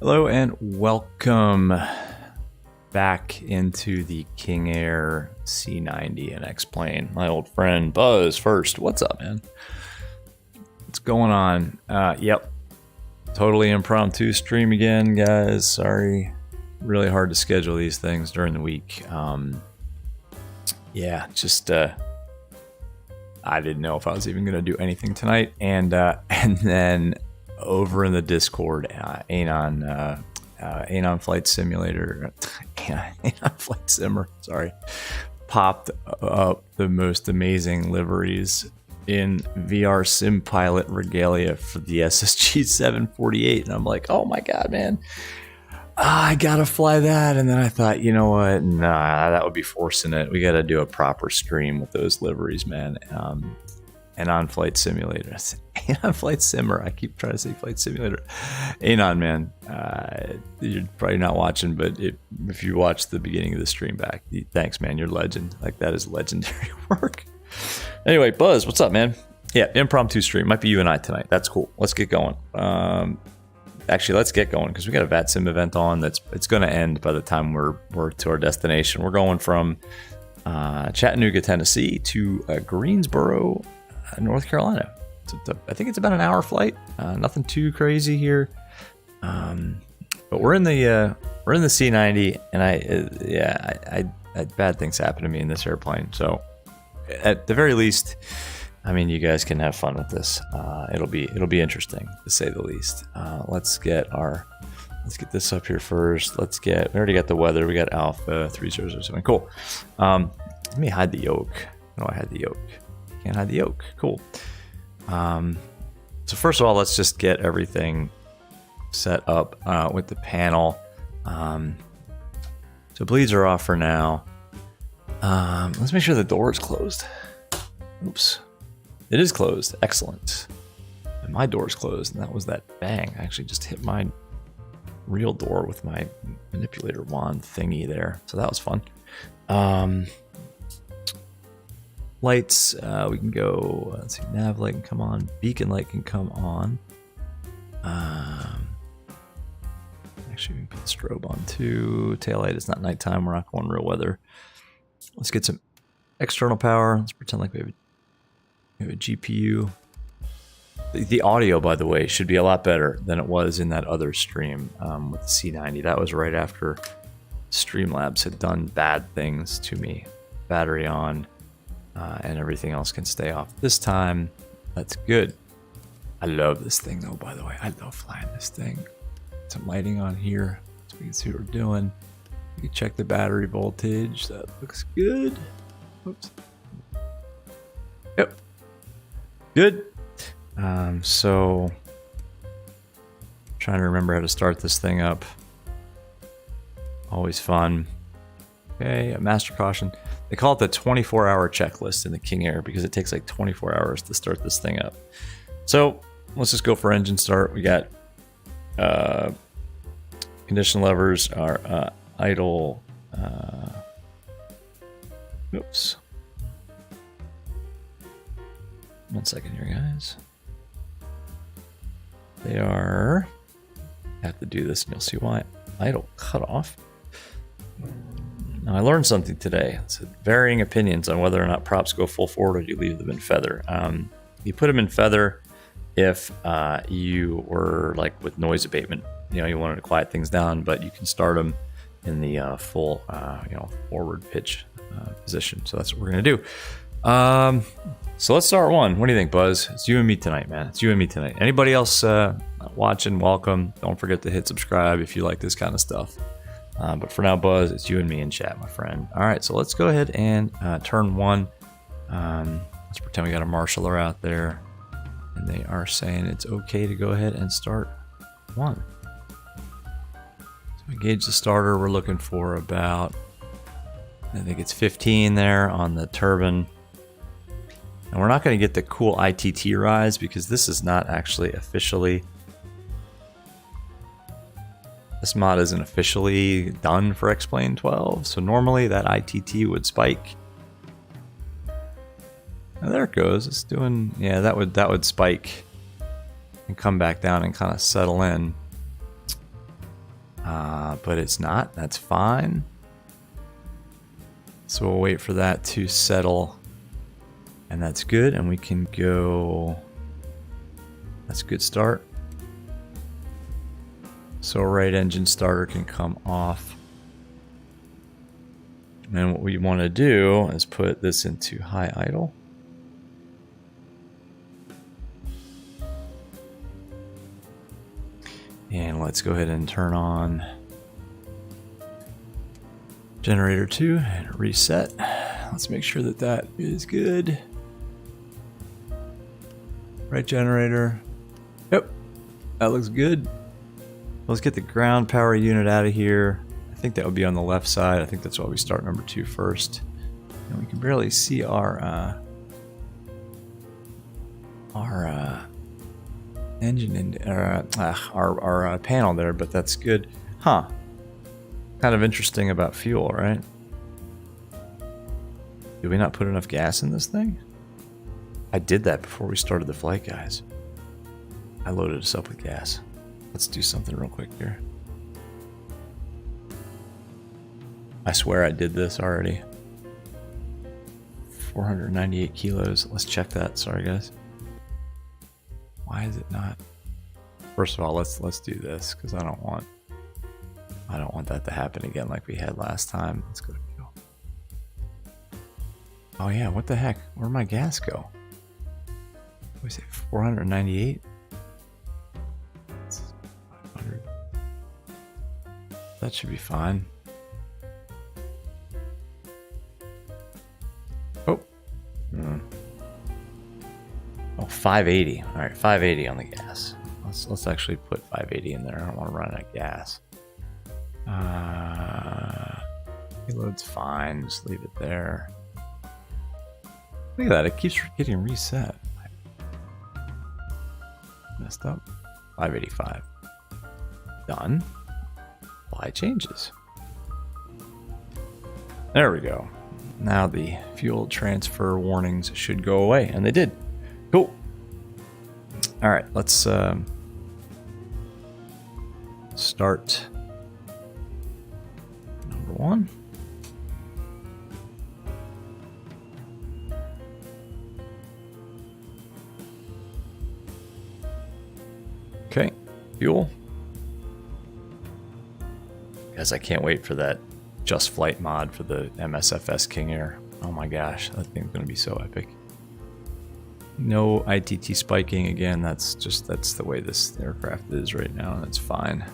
Hello and welcome back into the King Air C90 and X-Plane. My old friend Buzz first. What's up, man? What's going on? Yep. Totally impromptu stream again, guys. Sorry. Really hard to schedule these things during the week. Yeah, just I didn't know if I was even going to do anything tonight. And then over in the Discord, Anon Flight Simulator, Anon Flight Simmer, sorry, popped up the most amazing liveries in VR sim pilot regalia for the SSG 748, and I'm like, oh my god, man, I gotta fly that. And then I thought, you know what, nah, that would be forcing it. We gotta do a proper stream with those liveries, man. And on Flight Simulator, Anon Flight Simmer. I keep trying to say Flight Simulator. Anon, man, you're probably not watching, but if you watch the beginning of the stream back, thanks, man. You're legend. Like, that is legendary work. Anyway, Buzz, what's up, man? Yeah, impromptu stream. Might be you and I tonight. That's cool. Let's get going. Actually, let's get going because we got a VATSIM event on. It's going to end by the time we're to our destination. We're going from Chattanooga, Tennessee, to Greensboro, North Carolina. I think it's about an hour flight. Nothing too crazy here, but we're in the C90, and I bad things happen to me in this airplane. So at the very least, I mean, you guys can have fun with this. It'll be interesting to say the least. Let's get this up here first. We already got the weather. We got Alpha 3007. Cool. Let me hide the yoke. No, I hide the yoke. Can't hide the yoke. Cool. So first of all, let's just get everything set up with the panel. So bleeds are off for now. Let's make sure the door is closed. Oops. It is closed. Excellent. And my door is closed, and that was that bang. I actually just hit my real door with my manipulator wand thingy there. So that was fun. Lights, we can go, let's see, nav light can come on, beacon light can come on. Actually, we can put strobe on too. Tail light is not nighttime, we're not going real weather. Let's get some external power. Let's pretend like we have a GPU. The audio, by the way, should be a lot better than it was in that other stream with the C90. That was right after Streamlabs had done bad things to me. Battery on. And everything else can stay off. This time, that's good. I love this thing, though, by the way. I love flying this thing. Some lighting on here so we can see what we're doing. You can check the battery voltage. That looks good. Oops. Yep. Good. So, trying to remember how to start this thing up. Always fun. Okay, master caution. They call it the 24-hour checklist in the King Air because it takes like 24 hours to start this thing up. So let's just go for engine start. We got condition levers are idle. Oops. 1 second here, guys. They are. I have to do this, and you'll see why. Idle cutoff. Now, I learned something today. It's varying opinions on whether or not props go full forward or you leave them in feather. You put them in feather if you were like with noise abatement. You know, you wanted to quiet things down, but you can start them in the full, forward pitch position. So that's what we're gonna do. So let's start one. What do you think, Buzz? It's you and me tonight, man. It's you and me tonight. Anybody else watching? Welcome. Don't forget to hit subscribe if you like this kind of stuff. But for now, Buzz, it's you and me in chat, my friend. All right, so let's go ahead and turn one. Let's pretend we got a marshaller out there, and they are saying it's okay to go ahead and start one. So we gauge the starter. We're looking for about, I think it's 15 there on the turbine. And we're not going to get the cool ITT rise because this is not actually officially. This mod isn't officially done for X-Plane 12, so normally that ITT would spike. And there it goes. It's doing, yeah, that would spike and come back down and kind of settle in. but it's not. That's fine. So we'll wait for that to settle, and that's good. And we can go. That's a good start. So right engine starter can come off. And what we want to do is put this into high idle. And let's go ahead and turn on generator 2 and reset. Let's make sure that that is good. Right generator. Yep, that looks good. Let's get the ground power unit out of here. I think that would be on the left side. I think that's why we start number 2 first. And we can barely see our engine in our panel there, but that's good. Huh. Kind of interesting about fuel, right? Did we not put enough gas in this thing? I did that before we started the flight, guys. I loaded us up with gas. Let's do something real quick here. I swear I did this already. 498 kilos. Let's check that. Sorry, guys. Why is it not? First of all, let's do this because I don't want that to happen again like we had last time. Let's go to fuel. Oh yeah, what the heck? Where'd my gas go? What was it? 498? 500. That should be fine. Oh. Oh, 580. All right, 580 on the gas. Let's actually put 580 in there. I don't want to run out of gas. Reload's fine. Just leave it there. Look at that. It keeps getting reset. Messed up. 585. Done. Apply changes. There we go. Now the fuel transfer warnings should go away, and they did. Cool. All right, let's start number 1. Okay, fuel. Guys, I can't wait for that Just Flight mod for the MSFS King Air. Oh my gosh, that thing's gonna be so epic. No ITT spiking again. That's the way this aircraft is right now, and it's fine.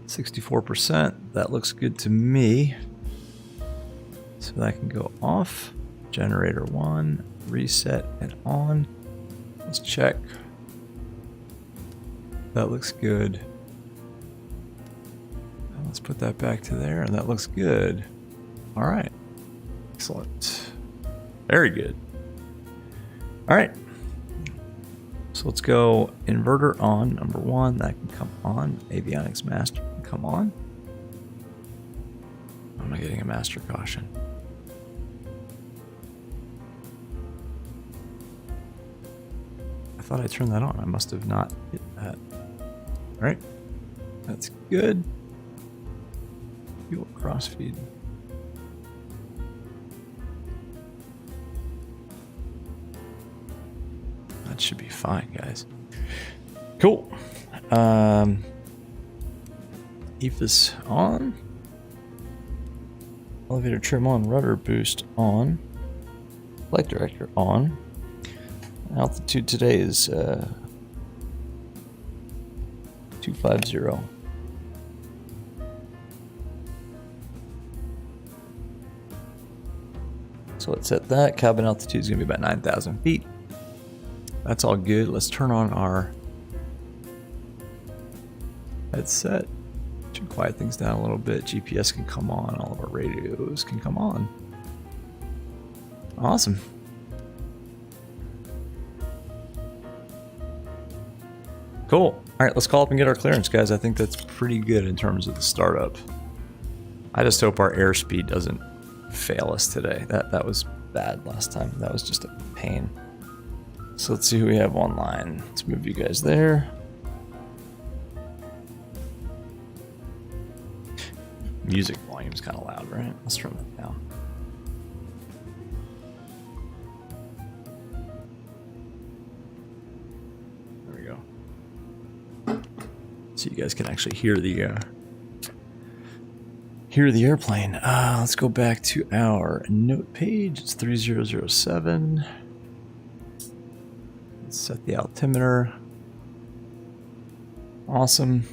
%. That looks good to me. So that can go off. Generator 1, reset and on. Let's check. That looks good. Let's put that back to there, and that looks good. All right. Excellent. Very good. All right. So let's go inverter on, number 1. That can come on. Avionics master can come on. Am I getting a master caution? I thought I turned that on. I must have not hit that. All right. That's good. Fuel crossfeed. That should be fine, guys. Cool. EVOS on. Elevator trim on. Rudder boost on. Flight director on. Altitude today is 250. So let's set that. Cabin altitude is going to be about 9,000 feet. That's all good. Let's turn on our headset. Should quiet things down a little bit. GPS can come on. All of our radios can come on. Awesome. Cool. All right, let's call up and get our clearance, guys. I think that's pretty good in terms of the startup. I just hope our airspeed doesn't fail us today. That was bad last time. That was just a pain. So let's see who we have online. Let's move you guys there. Music volume's kind of loud, right? Let's turn that down. There we go. So you guys can actually hear the airplane. Let's go back to our note page. It's 3007. Let's set the altimeter. Awesome.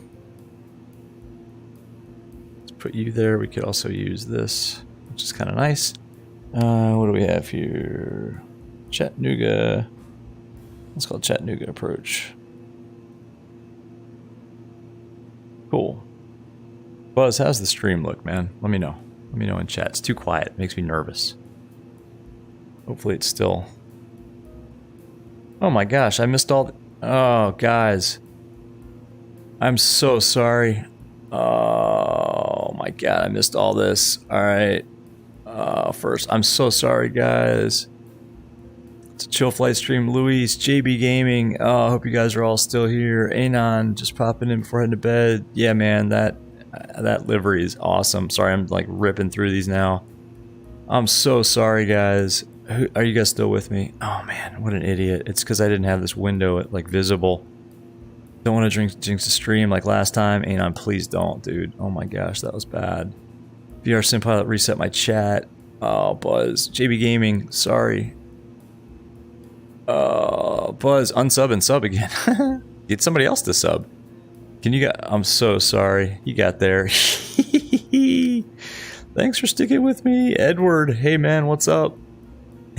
Put you there. We could also use this, which is kind of nice. What do we have here? Chattanooga. Let's call it Chattanooga approach. Cool. Buzz, how's the stream look, man? Let me know. Let me know in chat. It's too quiet. It makes me nervous. Hopefully it's still... Oh my gosh, I missed all the... Oh, guys. I'm so sorry. Oh my god, I missed all this. Alright. First, I'm so sorry, guys. It's a chill flight stream. Luis, JB Gaming. I hope you guys are all still here. Anon, just popping in before heading to bed. Yeah, man, that livery is awesome. Sorry, I'm like ripping through these now. I'm so sorry, guys. Are you guys still with me? Oh man, what an idiot. It's because I didn't have this window like visible. Don't want to jinx the stream like last time. Anon, please don't, dude. Oh my gosh, that was bad. VR Sim Pilot reset my chat. Oh, Buzz. JB Gaming, sorry. Buzz, unsub and sub again. Get somebody else to sub. Can you get... I'm so sorry. You got there. Thanks for sticking with me. Edward, hey man, what's up?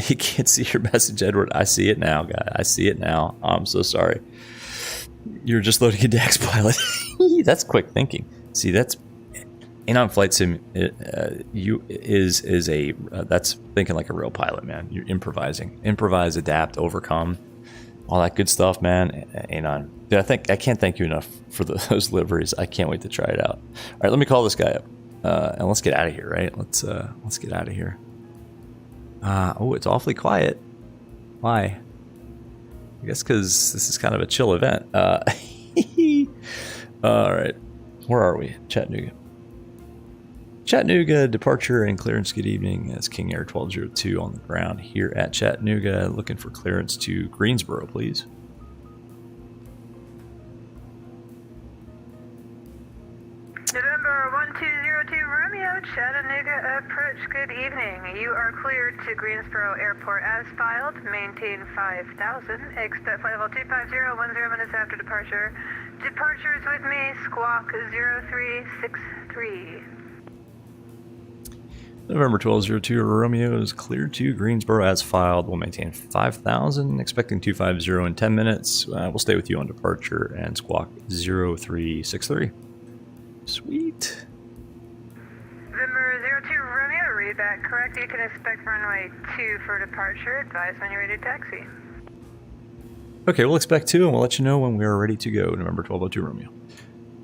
You can't see your message, Edward. I see it now, guy. I see it now. I'm so sorry. You're just loading a DAX pilot. That's quick thinking. See, that's Anon Flight Sim. That's thinking like a real pilot, man. You're improvising, improvise, adapt, overcome, all that good stuff, man. Anon, dude, I can't thank you enough for those liveries. I can't wait to try it out. All right, let me call this guy up, and let's get out of here. Right? Let's get out of here. Oh, it's awfully quiet. Why? I guess because this is kind of a chill event. All right. Where are we? Chattanooga. Chattanooga, departure and clearance. Good evening. It's King Air 1202 on the ground here at Chattanooga. Looking for clearance to Greensboro, please. November 1202 Romeo, Chattanooga approach. Good evening. You are cleared to Greensboro Airport as filed. Maintain 5000. Expect flight level 250, 10 minutes after departure. Departure is with me, squawk 0363. November 1202 Romeo is cleared to Greensboro as filed. We'll maintain 5000. Expecting 250 in 10 minutes. We'll stay with you on departure and squawk 0363. Sweet. November 02 Romeo, read that correct. You can expect runway 2 for departure. Advise when you're ready to taxi. Okay, we'll expect 2 and we'll let you know when we are ready to go. November 1202 Romeo.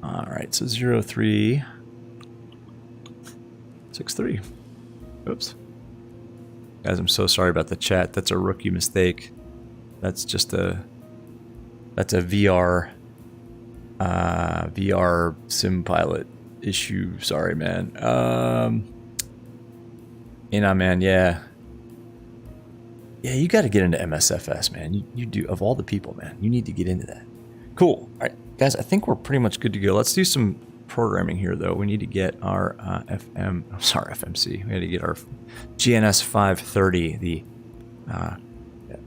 Alright, so 0363. Oops. Guys, I'm so sorry about the chat. That's a rookie mistake. That's just a VR sim pilot issue. Sorry, man. Man, yeah, you got to get into MSFS, man. You do, of all the people, man. You need to get into that. Cool. All right, guys, I think we're pretty much good to go. Let's do some programming here, though. We need to get our FMC. We need to get our GNS 530, the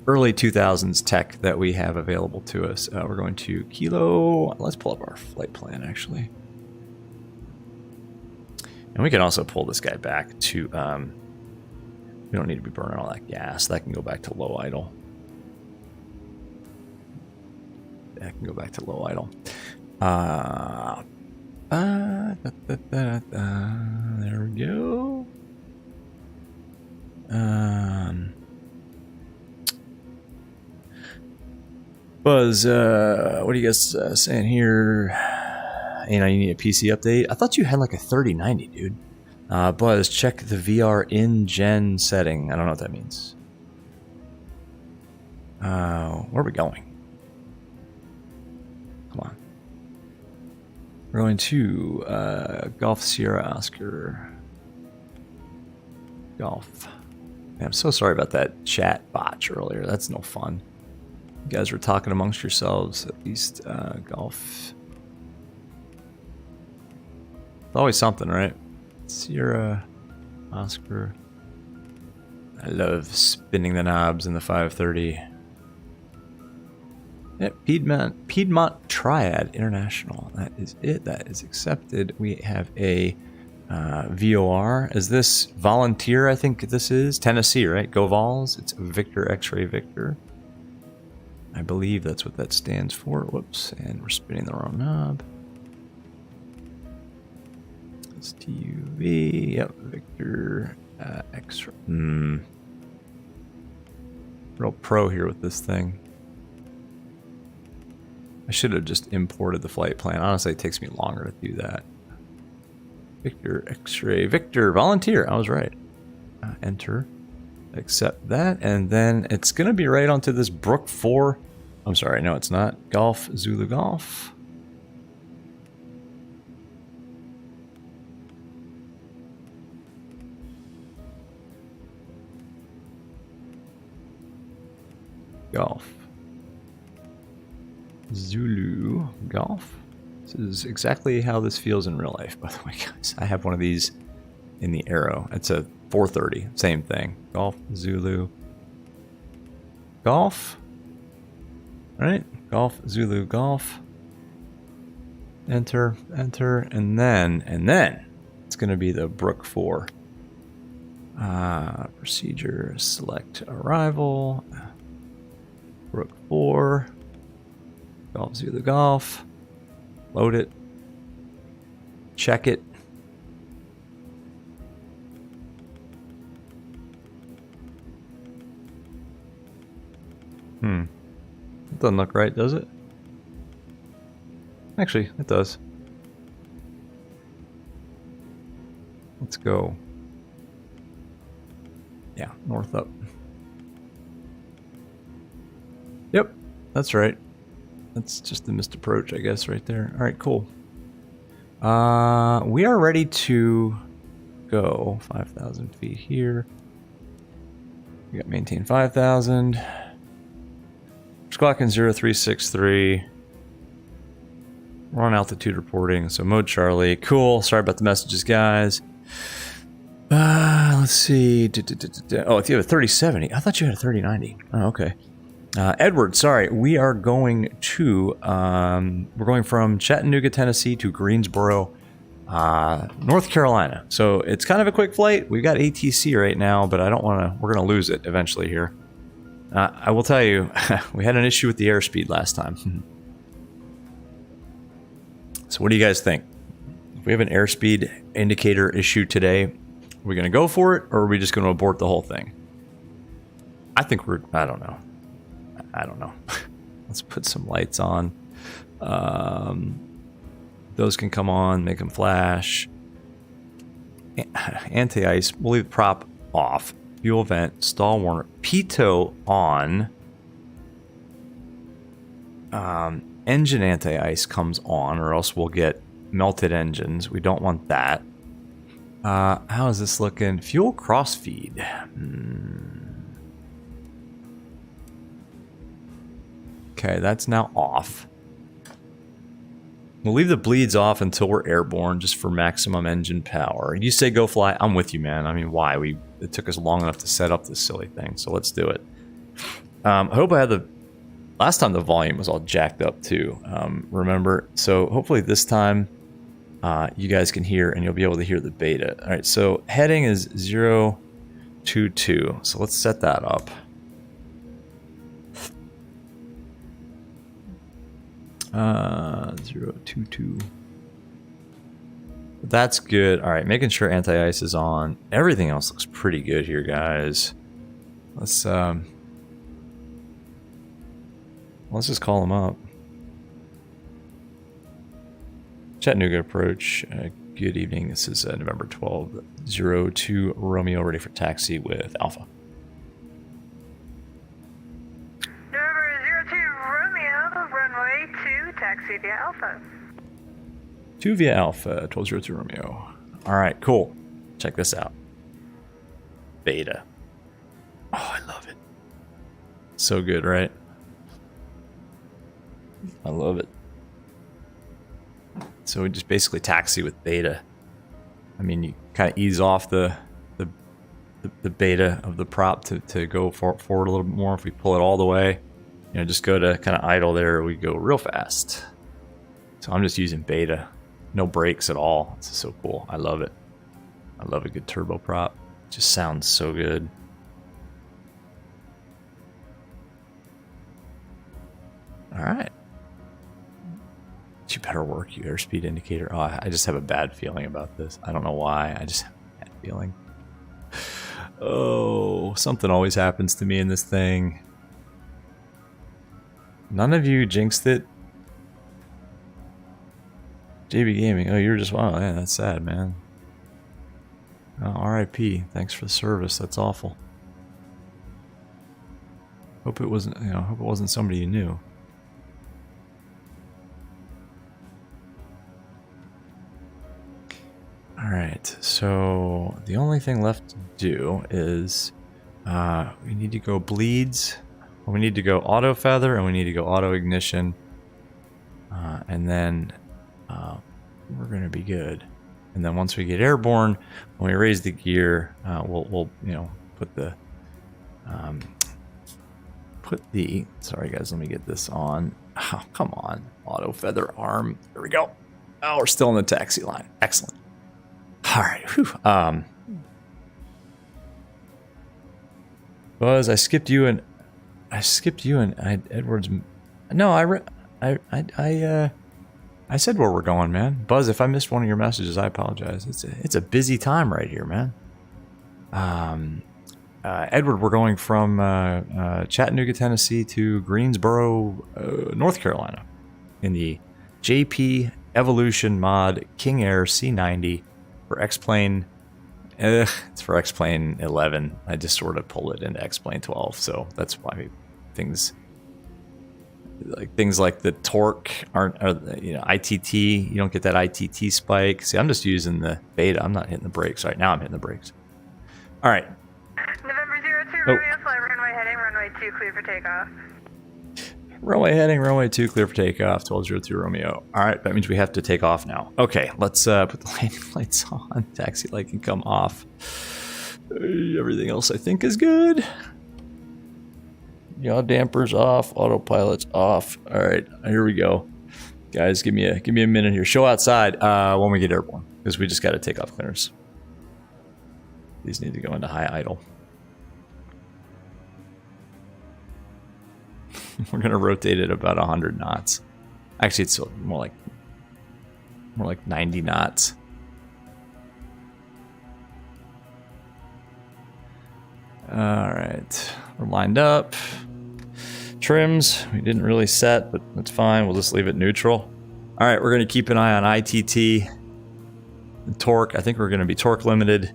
early 2000s tech that we have available to us. We're going to Kilo. Let's pull up our flight plan, actually. And we can also pull this guy back to... we don't need to be burning all that gas. That can go back to low idle. There we go. Buzz, what are you guys saying here? You need a PC update. I thought you had like a 3090, dude. Buzz, check the VR in-gen setting. I don't know what that means. Where are we going? Come on. We're going to Golf Sierra Oscar. Golf. Man, I'm so sorry about that chat botch earlier. That's no fun. You guys were talking amongst yourselves. At least golf. It's always something, right? Sierra Oscar. I love spinning the knobs in the 530. Yep, Piedmont Triad International. That is it. That is accepted. We have a VOR. Is this Volunteer? I think this is Tennessee, right? Go Vols. It's Victor X-Ray Victor. I believe that's what that stands for. Whoops, and we're spinning the wrong knob. It's TUV. Yep, Victor X-Ray. Real pro here with this thing. I should have just imported the flight plan. Honestly, it takes me longer to do that. Victor X-Ray Victor Volunteer. I was right. Enter. Accept that, and then it's gonna be right onto this Brook 4. I'm sorry, no, it's not. Golf Zulu Golf. Golf. Zulu Golf. This is exactly how this feels in real life, by the way, guys. I have one of these in the Aero. It's a 430. Same thing. Golf, Zulu. Golf. All right. Golf, Zulu, Golf. Enter, enter, and then it's going to be the Brook 4. Procedure, select arrival. Brook 4. Golf, Zulu, Golf. Load it. Check it. It doesn't look right, does it? Actually, it does. Let's go. Yeah, north up. Yep, that's right. That's just the missed approach, I guess, right there. All right, cool. We are ready to go. 5,000 feet here. We got maintain 5,000. Squawking 0363. We're on altitude reporting, so mode Charlie. Cool. Sorry about the messages, guys. Let's see. Oh, if you have a 3070. I thought you had a 3090. Oh, okay. Edward, sorry. We are going to, we're going from Chattanooga, Tennessee to Greensboro, North Carolina. So it's kind of a quick flight. We've got ATC right now, but I don't want to, we're going to lose it eventually here. I will tell you, we had an issue with the airspeed last time. So what do you guys think? If we have an airspeed indicator issue today, are we going to go for it, or are we just going to abort the whole thing? I think we're, I don't know. Let's put some lights on. Those can come on, make them flash. Anti-ice, we'll leave the prop off. Fuel vent, stall warner, pitot on. Engine anti-ice comes on, or else we'll get melted engines. We don't want that. How is this looking? Fuel crossfeed. Okay, that's now off. We'll leave the bleeds off until we're airborne, just for maximum engine power. You say go fly, I'm with you, man. I mean, why? It took us long enough to set up this silly thing, so let's do it. I hope I had the... Last time the volume was all jacked up too, remember? So hopefully this time you guys can hear, and you'll be able to hear the beta. All right, so heading is 022. So let's set that up. Uh, 022. That's good. All right, making sure anti-ice is on. Everything else looks pretty good here, guys. Let's just call them up. Chattanooga approach. Good evening. This is November 12, 02 Romeo, ready for taxi with Alpha. No via Alpha. 2 via Alpha, 1202 Romeo. All right, cool. Check this out. Beta. Oh, I love it. So good, right? I love it. So we just basically taxi with beta. I mean, you kind of ease off the beta of the prop to go forward a little bit more. If we pull it all the way, you know, just go to kind of idle there, we go real fast. So I'm just using beta. No brakes at all. It's so cool. I love it. I love a good turbo prop. It just sounds so good. All right. You better work, you airspeed indicator. Oh, I just have a bad feeling about this. I don't know why. I just have a bad feeling. Oh, something always happens to me in this thing. None of you jinxed it. JB Gaming. Oh, you're just, wow, yeah, that's sad, man. Oh, RIP. Thanks for the service. That's awful. Hope it wasn't, you know, hope it wasn't somebody you knew. Alright, so the only thing left to do is we need to go bleeds, we need to go auto feather, and we need to go auto ignition, and then we're going to be good. And then once we get airborne, when we raise the gear, we'll you know, put the sorry guys, let me get this on. Oh, come on, auto feather arm. There we go. Oh, we're still in the taxi line. Excellent. All right. Buzz, I skipped you and Edwards. No, I said where we're going, man. Buzz, if I missed one of your messages, I apologize. It's a busy time right here, man. Edward, we're going from Chattanooga, Tennessee to Greensboro, North Carolina, in the JP Evolution mod King Air C90. For X-Plane, it's for X-Plane 11. I just sort of pulled it into X-Plane 12, so that's why things like the torque aren't, you know, ITT. You don't get that ITT spike. See, I'm just using the beta. I'm not hitting the brakes right now. I'm hitting the brakes. All right. November 02, Romeo, fly runway heading, runway 2 clear for takeoff. Runway heading, runway 2 clear for takeoff, 1202 Romeo. All right, that means we have to take off now. Okay, let's put the landing lights on. Taxi light can come off. Everything else I think is good. Yaw dampers off, autopilot's off. All right, here we go. Guys, give me a minute here. Show outside when we get airborne, because we just got to take off clearance. These need to go into high idle. We're gonna rotate it about 100 knots. Actually, it's more like 90 knots. All right, we're lined up. Trims we didn't really set, but that's fine. We'll just leave it neutral. All right, we're gonna keep an eye on ITT and torque. I think we're gonna be torque limited.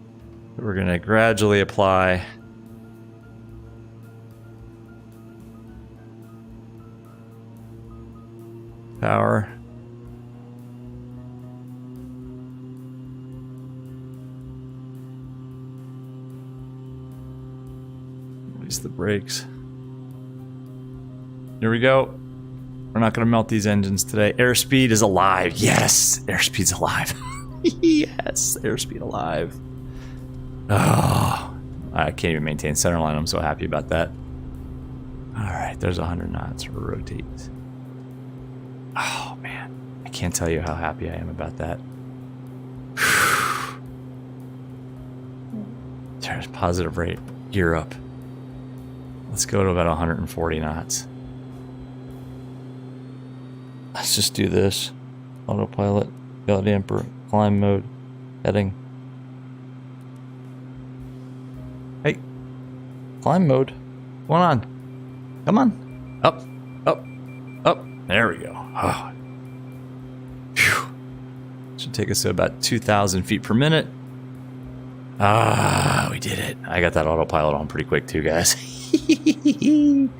We're gonna gradually apply. Power. Release the brakes. Here we go. We're not going to melt these engines today. Airspeed is alive. Yes, airspeed's alive. Yes, airspeed alive. Oh, I can't even maintain center line. I'm so happy about that. All right, there's 100 knots for rotate. Oh man, I can't tell you how happy I am about that. There's positive rate. Gear up. Let's go to about 140 knots. Let's just do this. Autopilot, yaw damper, climb mode, heading. Hey, climb mode. What's going on? Come on. Up, up, up. There we go. Oh. Phew. Should take us to about 2,000 feet per minute. Ah, we did it. I got that autopilot on pretty quick too, guys. 02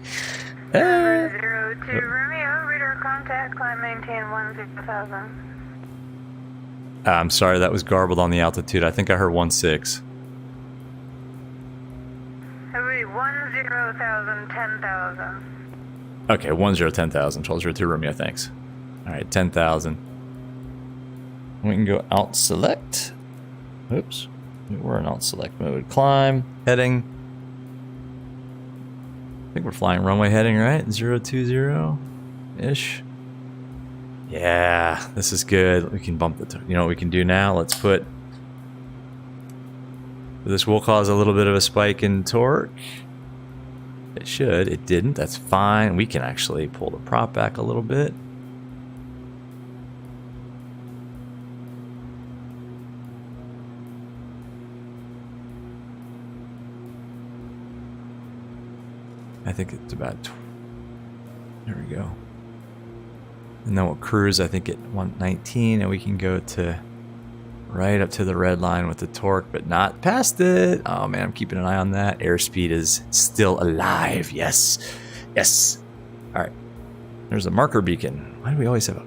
Romeo, radar contact, climb maintain 10,000. I'm sorry, that was garbled on the altitude. I think I heard 16. It would be 10,000, 10,000. Okay, 10,000, 1202 Romeo, thanks. Alright, 10,000. We can go out select. Oops. We're in out select mode. Climb, heading. I think we're flying runway heading, right? 020-ish. Yeah, this is good. We can bump the, you know what we can do now? Let's put, this will cause a little bit of a spike in torque. It should. It didn't. That's fine. We can actually pull the prop back a little bit. I think it's about, there we go. And then we'll cruise, I think, at 119, and we can go to right up to the red line with the torque, but not past it. Oh man, I'm keeping an eye on that. Airspeed is still alive. Yes. Yes. All right. There's a marker beacon. Why do we always have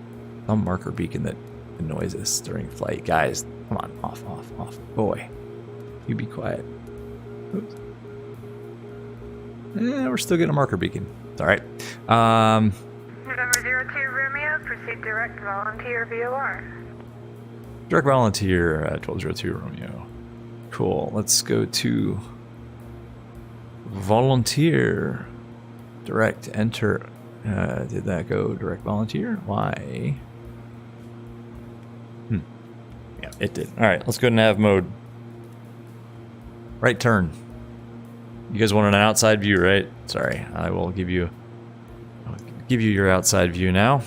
some marker beacon that annoys us during flight? Guys, come on. Off, off, off. Boy, you be quiet. Oops. We're still getting a marker beacon. It's all right. November 02 Romeo, proceed direct volunteer VOR. Direct volunteer, 1202 Romeo. Cool. Let's go to volunteer. Direct enter. Did that go direct volunteer? Why? Yeah, it did. All right, let's go to nav mode. Right turn. You guys want an outside view, right? Sorry, I will give you your outside view now.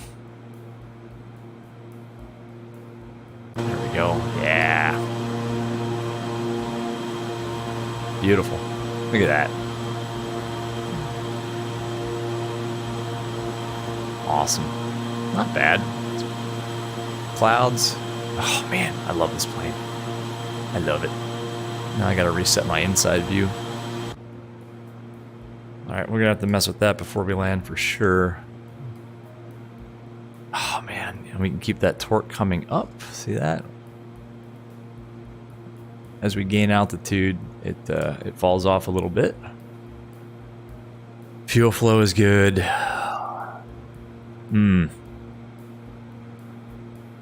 There we go. Yeah. Beautiful. Look at that. Awesome. Not bad. Clouds. Oh man, I love this plane. I love it. Now I gotta reset my inside view. Alright, we're gonna have to mess with that before we land for sure. Oh man, and we can keep that torque coming up. See that? As we gain altitude, it falls off a little bit. Fuel flow is good.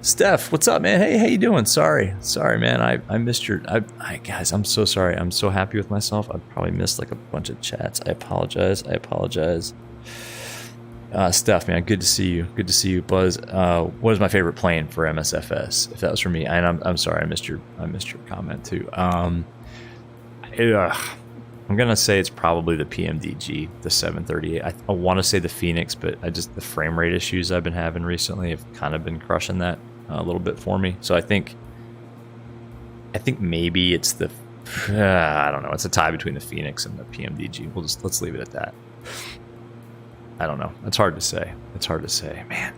Steph, what's up, man? Hey, how you doing? Sorry, man. I missed your. Guys, I'm so sorry. I'm so happy with myself. I probably missed like a bunch of chats. I apologize. Steph, man, good to see you. Good to see you, Buzz. What is my favorite plane for MSFS? If that was for me, and I'm sorry, I missed your comment too. I'm gonna say it's probably the PMDG, the 738. I want to say the Phoenix, but the frame rate issues I've been having recently have kind of been crushing that a little bit for me. So I think maybe it's the I don't know. It's a tie between the Phoenix and the PMDG. Let's leave it at that. I don't know. It's hard to say. Man.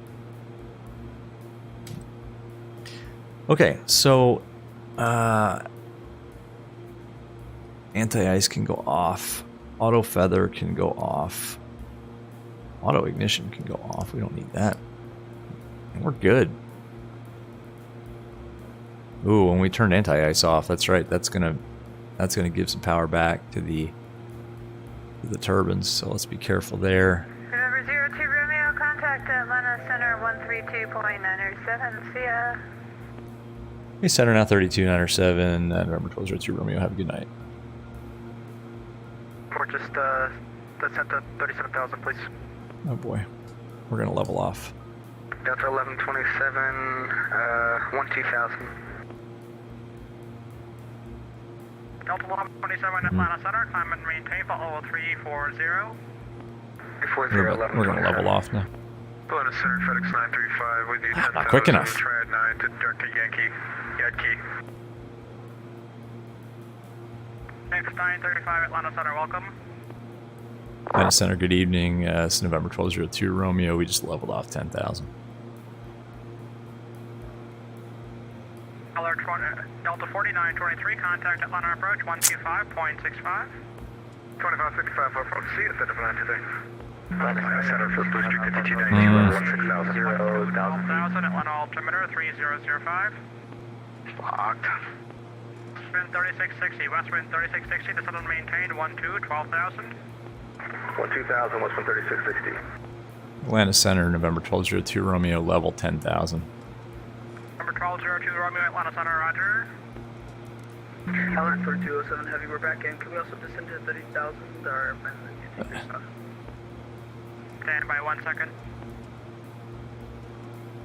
Okay, so anti-ice can go off. Auto feather can go off. Auto ignition can go off. We don't need that. And we're good. Ooh, when we turned anti-ice off, that's right. That's gonna give some power back to the turbines. So let's be careful there. November 02 Romeo, contact Atlanta Center 132.907. See ya. Hey, Center now 32.907. November 1202 Romeo. Have a good night. Or just descent to 37,000, please. Oh boy, we're gonna level off. Delta 1127, 12,000. Delta 1127 Atlanta Center, climb and maintain for 0340. We're gonna level off now. Atlanta Center, FedEx 935 with you. Not quick enough. Triad 9 to direct to Yankee. Yankee. Thanks, 935 Atlanta Center, welcome. Atlanta Center, good evening. It's November 1202 Romeo. We just leveled off 10,000. Delta 4923, contact Atlanta approach 125.65. 2565, approach, see you, 923. Center for Booster 5292, 12,000, Atlanta altimeter 3005. Locked. Wind 3660, west wind 3660, descend and maintain 12, 12,000. 12,000, west wind 3660. Atlanta Center, November 1202, Romeo, level 10,000. Number 1202, Romeo, Atlanta Center, roger. Alert 4207 Heavy, we're back in. Can we also descend to 30,000 or Stand by 1 second.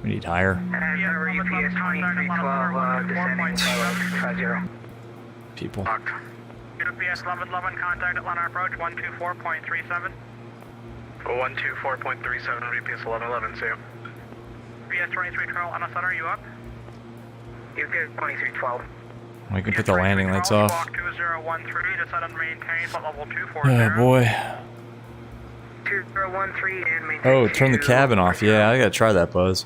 We need higher. UPS 2312 descending 50. People. UPS 1111, contact Atlanta approach 124.37. 124.37, UPS 1111, see you. UPS 2312, Atlanta Center, you up? UPS 2312. We can put the landing lights off. Walk 2013, descend and maintain flight level 240. Oh boy. 2013 and maintain. Oh, turn the cabin off. Yeah, I gotta try that, Buzz.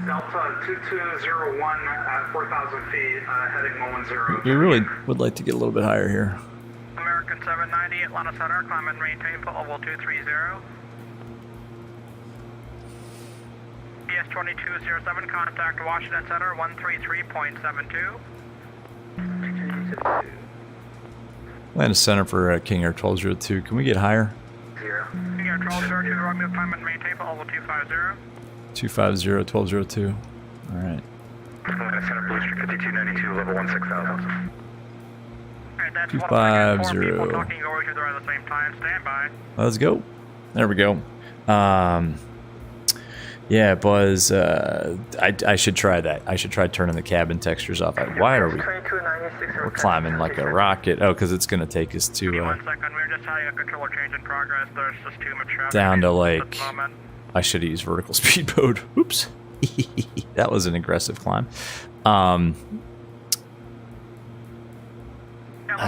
Delta 2201 at 4,000 feet, heading 110. We really would like to get a little bit higher here. American 790, Atlanta Center, climb and maintain flight level 230. PS 2207, contact Washington Center 133.72. Atlanta Center for King Air 1202. Can we get higher? King Air 1202, Romeo, climb and maintain flight level 250. 250, 1202. Alright. Atlanta Center, Booster 5292, level 16,000. Alright, that's 250. 4 people talking over each other at the same time. Stand by. Let's go. There we go. Yeah, Buzz, I should try that. I should try turning the cabin textures off. Why are we? We're climbing like a rocket. Oh, because it's going to take us to 1 second, we're just having a controller change in progress. There's just too much traffic. down to at like, the moment. I should have used vertical speed mode. Oops. That was an aggressive climb.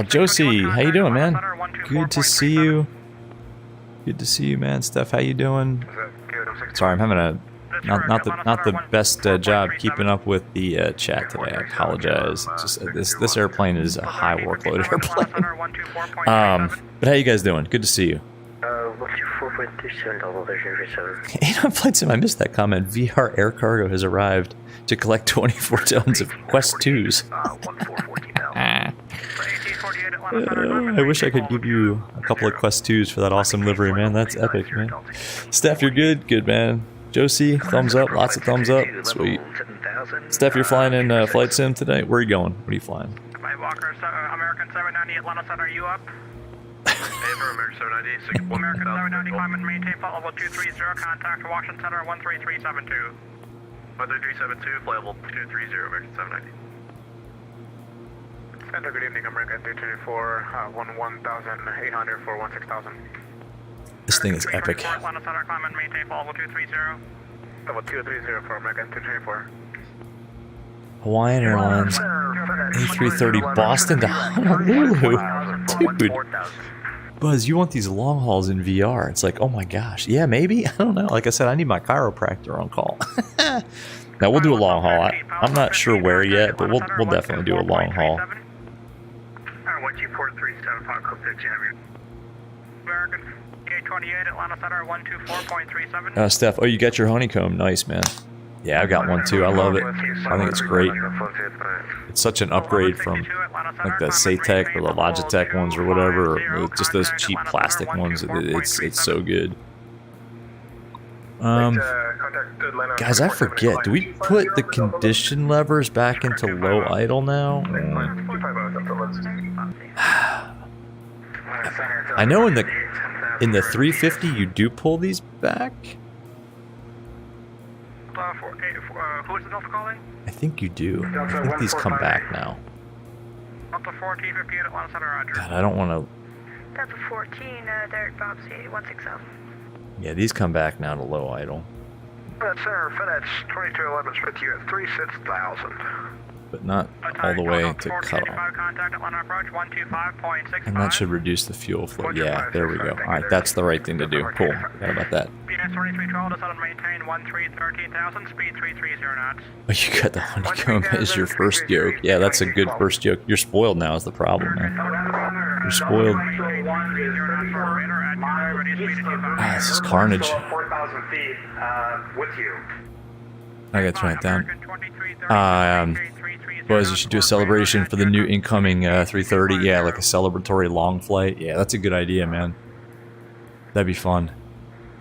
Josie, how you doing, man? Good to see you. Good to see you, man. Steph, how you doing? Sorry, I'm having a not the best job keeping up with the chat today. I apologize. It's just this airplane is a high workload airplane. But how you guys doing? Good to see you. 4.37 double version for 7. Anon Flight Sim, I missed that comment. VR air cargo has arrived to collect 24 tons of Quest 2s. I wish I could give you a couple of Quest 2s for that awesome livery, man. That's epic, man. Steph, you're good? Good, man. Josie, thumbs up. Lots of thumbs up. Sweet. Steph, you're flying in Flight Sim today? Where are you going? What are you flying? Walker, American 790, Atlanta Center, are you up? American 790, American 790, climb and maintain flight level 230, contact Washington Center 13372. 13372, flight level 230, American 790. Center, good evening, American 324, 11,800 for 16,000. This thing is epic. Atlanta Center, climb and maintain flight level 230. Level 230 for American 324. Hawaiian Airlines A330 Boston to Honolulu. Dude. Buzz, you want these long hauls in VR. It's like, oh my gosh. Yeah, maybe? I don't know. Like I said, I need my chiropractor on call. Now, we'll do a long haul. I'm not sure where yet, but we'll definitely do a long haul. 12437, Fox American K28, Atlanta Center 124.37. Steph, oh, you got your honeycomb. Nice, man. Yeah, I've got one too. I love it. I think it's great. It's such an upgrade from like the Satec or the Logitech ones or whatever, or just those cheap plastic ones. It's so good. Guys, I forget. Do we put the condition levers back into low idle now? I know in the 350 you do pull these back. Who is the Delta calling? I think you do. I think these come back now. Delta 1458 Atlanta Center, roger. God, I don't want to. Delta 14, Derek Bobsy, 160. Yeah, these come back now to low idle. Center, FedEx 2211's with you at 36,000. But not all the way to cut off. And that should reduce the fuel flow. Yeah, there we go. Alright, that's the right thing to do. Cool. Forgot about that. Oh, you got the honeycomb as your first joke. Yeah, that's a good first joke. You're spoiled now is the problem, man. You're spoiled. Ah, this is carnage. 4,000 feet with you. I gotta turn it down. Buzz, you should do a celebration for the new incoming 330. Yeah, like a celebratory long flight. Yeah, that's a good idea, man. That'd be fun.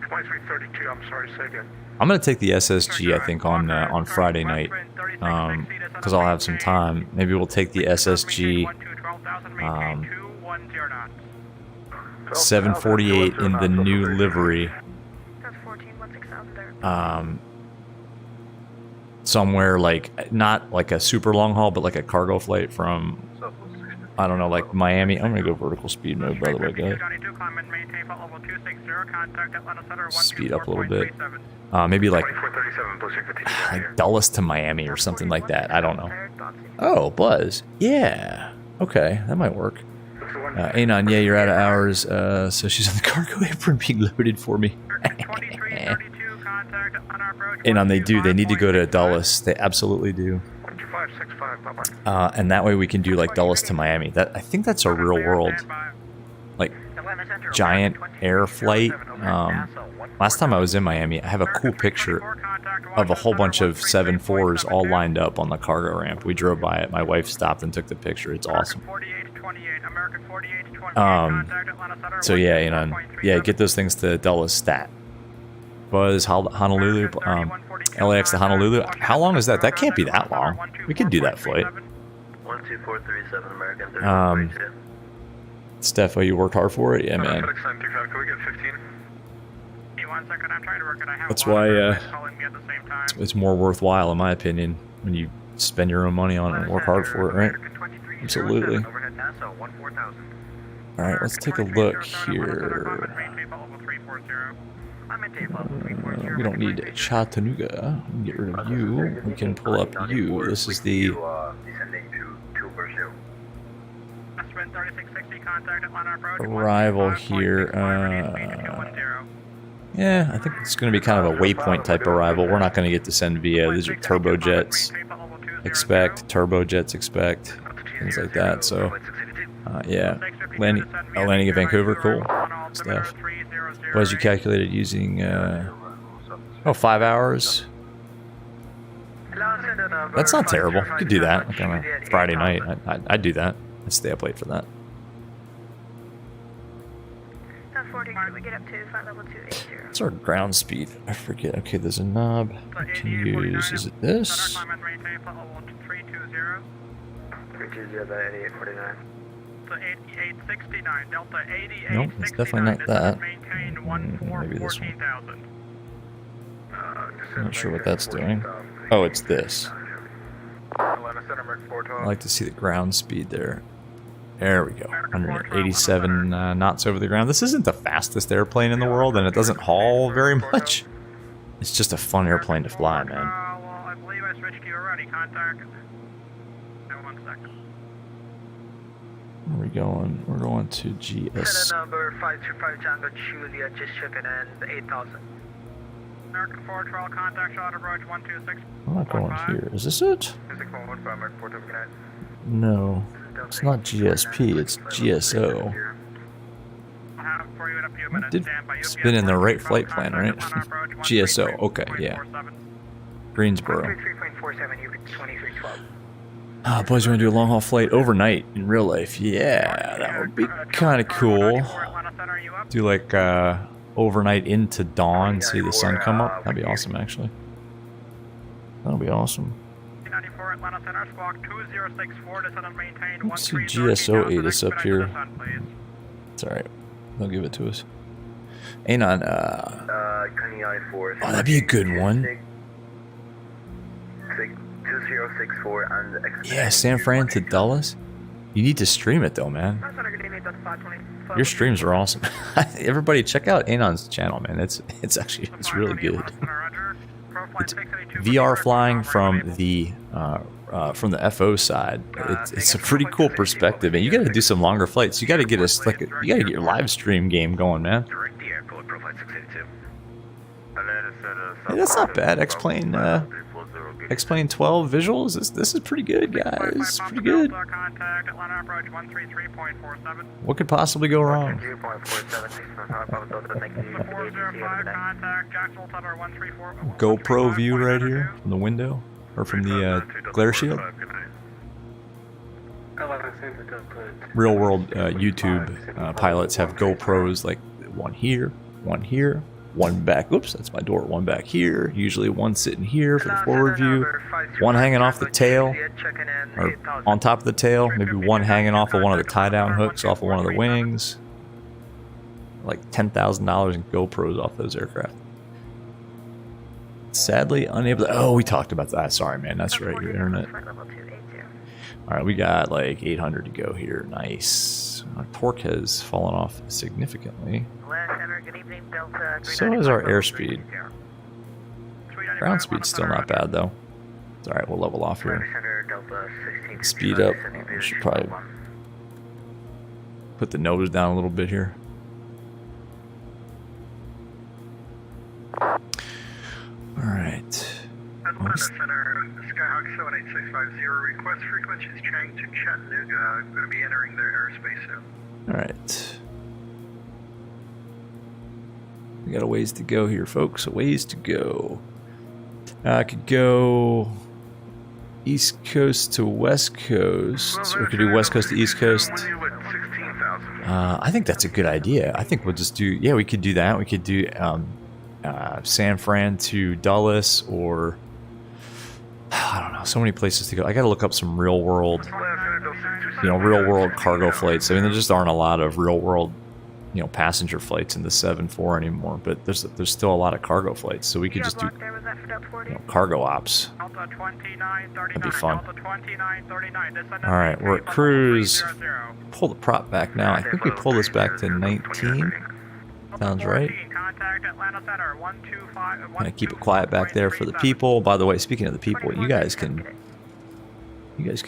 2332, I'm sorry, say again. I'm gonna take the SSG, I think, on Friday night, because I'll have some time. Maybe we'll take the SSG 748 in the new livery. Somewhere like not like a super long haul, but like a cargo flight from, I don't know, like Miami. I'm gonna go vertical speed mode, by the way, guys. Speed up a little bit. Maybe like Dulles to Miami or something like that. I don't know. Oh, Buzz. Yeah. Okay, that might work. Anon, yeah, you're out of hours. So she's on the cargo apron being loaded for me. Anon, they do. They need to go to Dulles. They absolutely do. And that way we can do like Dulles to Miami. That I think that's a real world, like, giant air flight. Last time I was in Miami, I have a cool picture of a whole bunch of 7.4s all lined up on the cargo ramp. We drove by it. My wife stopped and took the picture. It's awesome. So yeah, Anon, yeah, get those things to Dulles stat. Buzz, Honolulu, LAX to Honolulu. How long is that? That can't be that long. We could do that flight. 12437 American. Steph, you worked hard for it? Yeah, man. That's why it's more worthwhile, in my opinion, when you spend your own money on it and work hard for it, right? Absolutely. Alright, let's take a look here. We don't need Chattanooga. We can get rid of you. We can pull up you. This is the arrival here. Yeah, I think it's going to be kind of a waypoint type arrival. We're not going to get to send via. These are turbojets. Expect. Turbojets expect. Things like that. So, yeah. Landing at Vancouver. Cool stuff. What has you calculated using... 5 hours. That's not terrible. You could do that like on a Friday night. I'd do that. I'd stay up late for that. What's our ground speed? I forget. Okay, there's a knob I can use. Is it this? Nope, it's definitely not that. Maybe this one. I'm not sure what that's doing. Oh, it's this. I like to see the ground speed there. There we go. 187 knots over the ground. This isn't the fastest airplane in the world, and it doesn't haul very much. It's just a fun airplane to fly, man. I believe I switched gear already. Contact. 1 second. Where are we going? We're going to GS. Number 525 Django Juliet, just checking in, 8,000. American 412, contact shot approach 126. I'm not going here. Is this it? No. It's not GSP, it's GSO. I did spin in the right flight plan, right? GSO, okay, yeah. Greensboro. Boys, you want to do a long haul flight overnight in real life? Yeah, that would be kind of cool. Do like overnight into dawn, see the sun come up. That'd be awesome, actually. That'll be awesome. Let's see GSO 8 is up here. It's alright. They'll give it to us. Anon, oh, that'd be a good one. Yeah, San Fran to Dulles. You need to stream it though, man. Your streams are awesome. Everybody, check out Anon's channel, man. It's really good. It's VR flying from the FO side. It's a pretty cool perspective, and you got to do some longer flights. You got to get us like you got to get your live stream game going, man. Hey, that's not bad. X-Plane X-Plane 12 visuals. This is pretty good, guys. Pretty good. Contact Atlanta approach 133.47. What could possibly go wrong? 405 contact Jacksonville Center 134. GoPro view right here from the window, or from the glare shield. Real world YouTube pilots have GoPros, like one here, one back. Oops, that's my door. One back here. Usually one sitting here for the forward view. One hanging off the tail, or on top of the tail. Maybe one hanging off of one of the tie-down hooks off of one of the wings. Like $10,000 in GoPros off those aircraft. Sadly, unable to. Oh, we talked about that. Sorry, man. That's right. Your internet. All right, we got like 800 to go here. Nice. Our torque has fallen off significantly. So is our airspeed. Ground speed's still not bad though. It's all right. We'll level off here. Speed up. We should probably put the nose down a little bit here. All right. Atlanta Center, Skyhawk 78650, request frequencies change to Chattanooga. I'm going to be entering their airspace soon. All right. We got a ways to go here, folks. A ways to go. I could go East Coast to West Coast. Or we could do West Coast to East Coast. I think that's a good idea. I think we'll just do... Yeah, we could do that. We could do San Fran to Dulles, or... I don't know. So many places to go. I got to look up some real world... real world cargo flights. I mean, there just aren't a lot of real world... passenger flights in the 7-4 anymore, but there's still a lot of cargo flights, so we could just do cargo ops. That'd be fun. All right, we're at cruise. Pull the prop back now. I think we pull this back to 19. Sounds right. Gonna keep it quiet back there for the people. By the way, speaking of the people, you guys can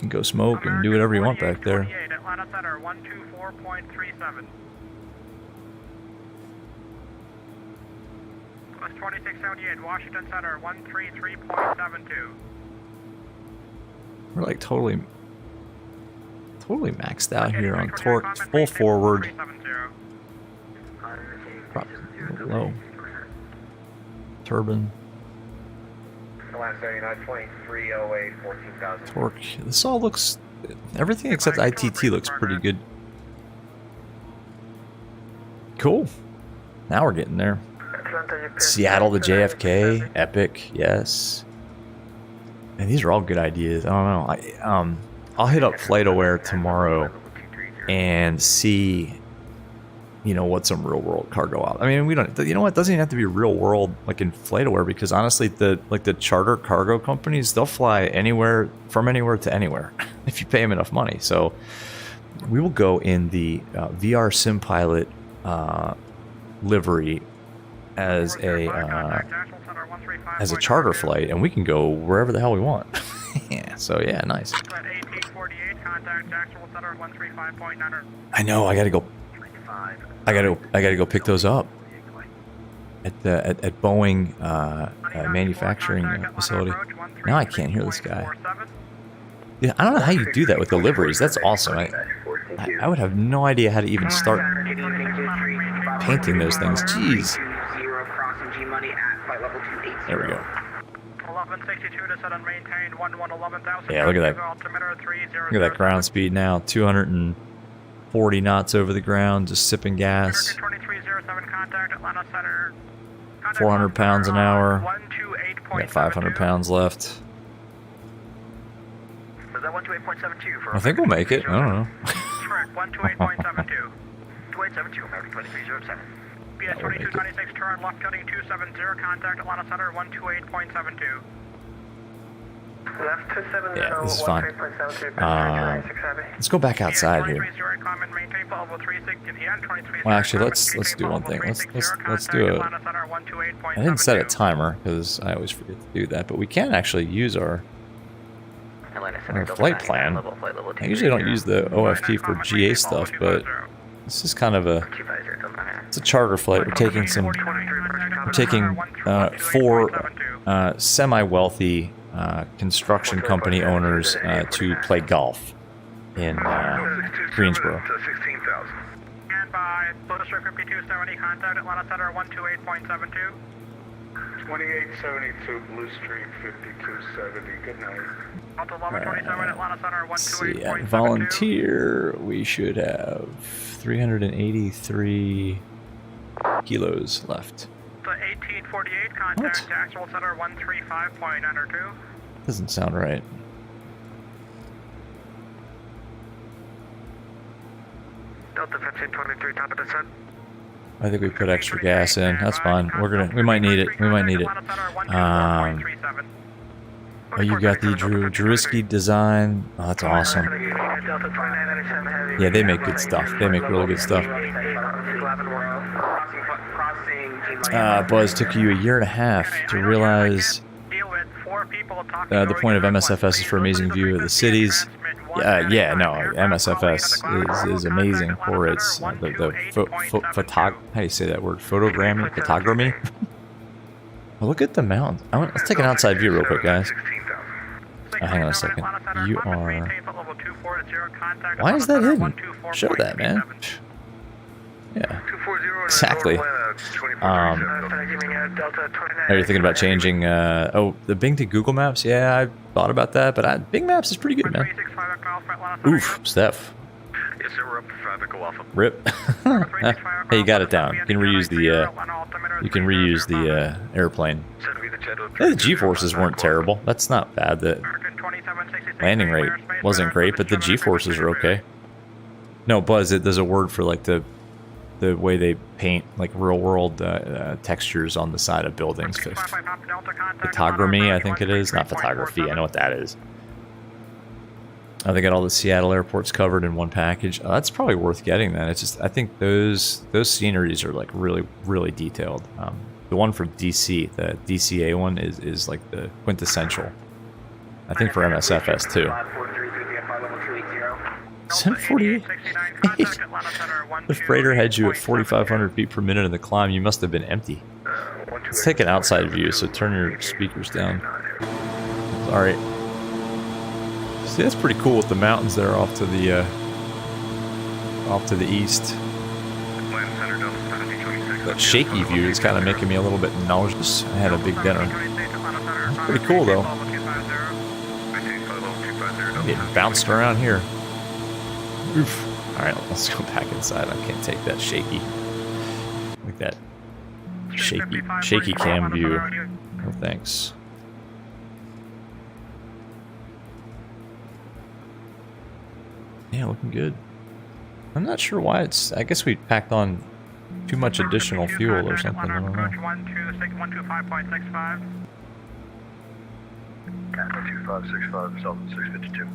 go smoke and do whatever you want back there. Atlanta Center 124.37. 2678 Washington Center 133.72. We're like totally maxed out here on torque. Full forward. Prop low. Turbine. Torque. This all looks... Everything except ITT looks pretty good. Cool. Now we're getting there. Seattle to JFK. Epic. Yes. And these are all good ideas. I don't know. I'll hit up FlightAware tomorrow and see... what some real world cargo out. I mean, we don't. You know what? It doesn't even have to be real world like in FlightAware, because honestly, the charter cargo companies, they'll fly anywhere from anywhere to anywhere if you pay them enough money. So we will go in the VR sim pilot livery as a charter flight, and we can go wherever the hell we want. Yeah. So yeah, nice. I know. I gotta go. I gotta go pick those up at Boeing manufacturing facility. Now I can't hear this guy. Yeah, I don't know how you do that with deliveries. That's awesome. I would have no idea how to even start painting those things. Jeez. There we go. Yeah, look at that. Look at that ground speed now. 240 knots over the ground, just sipping gas. 400 pounds an hour. We got 500 pounds left. I think we'll make it. I don't know. Correct, 128.72. 2872, American 2307. BS 2296, turn left cutting 270, contact Atlanta Center 128.72. Left 270, yeah, this is fine. Let's go back outside here. Well, actually, let's do one thing. Let's do a. I didn't set a timer because I always forget to do that, but we can actually use our flight plan. I usually don't use the OFT for GA stuff, but this is kind of a. It's a charter flight. We're taking 4 semi-wealthy construction company owners to play golf in Greensboro. 16,000. And by Bluster 5270, contact Atlanta Center 128.72. 2872 Blue Street 5270. Good night. Delta 1127, Atlanta Center Let's see, at 128.72. volunteer, we should have 383 kilos left. The 1848, contact Actual Center 135.92. Doesn't sound right. Delta 1523, top of descent. I think we put extra gas in. That's fine. We might need it. We might need it. Oh, you got the G.Skill design. Oh, that's awesome. Yeah, they make good stuff. They make really good stuff. Buzz, took you a year and a half to realize the point of MSFS is for amazing view of the cities. Yeah, no, MSFS is amazing for its how do you say that word? Photogrammy. Well, look at the mountains. Let's take an outside view real quick, guys. Hang on a second. You are. Why is that hidden? Show that, man. Yeah, exactly. Are you thinking about changing? Oh, the Bing to Google Maps? Yeah, I thought about that, but Bing Maps is pretty good, man. Oof, Steph. Yes, sir, we're up for traffic. Go off. Rip. Hey, you got it down. You can reuse the. Airplane. Hey, the G-forces weren't terrible. That's not bad. The landing rate wasn't great, but the G-forces are okay. No, Buzz, there's a word for like the way they paint like real world textures on the side of buildings. Photogrammy, I think it is. Not photography. I know what that is. Oh, they got all the Seattle airports covered in one package. That's probably worth getting. Then it's just I think those sceneries are like really detailed. The one for DC, the DCA one, is like the quintessential. I think for MSFS too. 748. The freighter had you at 4,500 feet per minute in the climb. You must have been empty. Let's take an outside view. So turn your speakers down. All right. See, that's pretty cool with the mountains there off to the east. That shaky view is kind of making me a little bit nauseous. I had a big dinner. It's pretty cool though. I'm getting bounced around here. Oof. Alright, let's go back inside. I can't take that shaky. Like that shaky cam view. No thanks. Yeah, looking good. I'm not sure why it's... I guess we packed on too much additional fuel or something. I don't know. 125.65. 2565, South 652.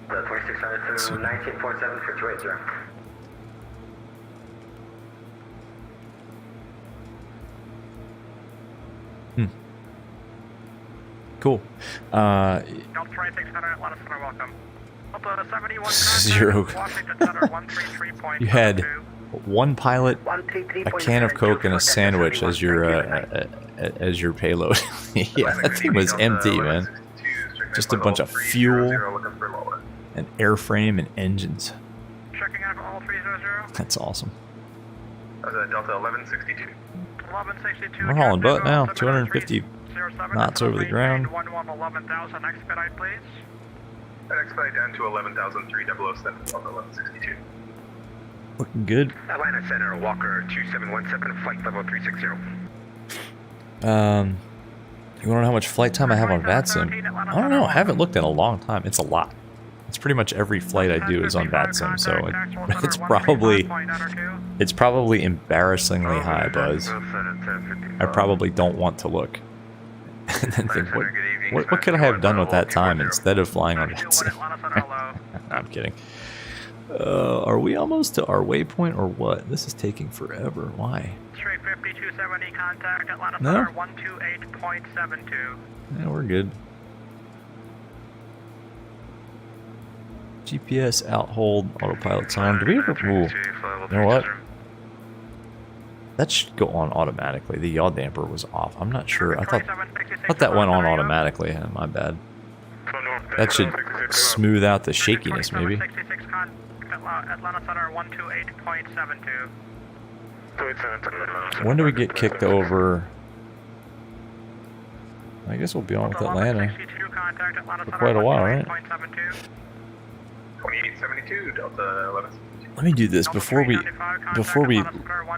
The 2600 to 19.7 for 280. Cool. Zero. You had one pilot, a can of Coke, and a sandwich as your payload. Yeah, that thing was empty, man. Just a bunch of fuel, an airframe, and engines. Checking out all 300. That's awesome. Delta 1162. 1162. We're hauling butt now. 250 knots over the ground. 11,000 expedite, please. Expedite down to 11,300 Delta 1162. Looking good. Atlanta Center, Walker 2717, flight level 360. You want to know how much flight time I have on VATSIM? I don't know. I haven't looked in a long time. It's a lot. It's pretty much every flight I do is on VATSIM, so it's probably embarrassingly high, Buzz. I probably don't want to look. And then think, what could I have done with that time instead of flying on VATSIM? I'm kidding. Are we almost to our waypoint or what? This is taking forever. Why? Straight 5270, contact Atlanta No? Center 128.72. Yeah, we're good. GPS out, hold, autopilot's on. Do we ever... Ooh. You know what? that should go on automatically. The yaw damper was off. I'm not sure. I thought that went on automatically. My bad. That should smooth out the shakiness, maybe. Atlanta Center 128.72. When do we get kicked over? I guess we'll be on with Atlanta for quite a while, right? 2872, Delta 11. Let me do this before we,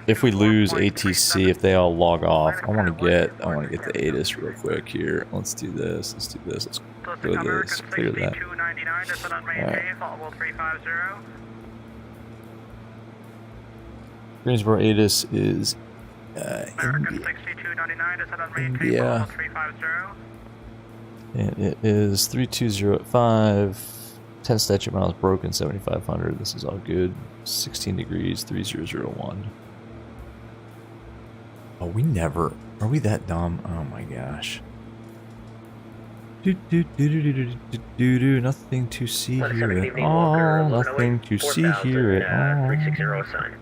if we lose ATC, if they all log off, I want to get the ATIS real quick here. Let's do this. Let's clear this. Clear that. Alright. Greensboro ATIS is India. And it is 320 at 5. 10 statute miles broken, 7,500. This is all good. 16 degrees, 3001. Oh, we never. Are we that dumb? Oh my gosh. Nothing to see here at all. Nothing to see here at all. 360 sign.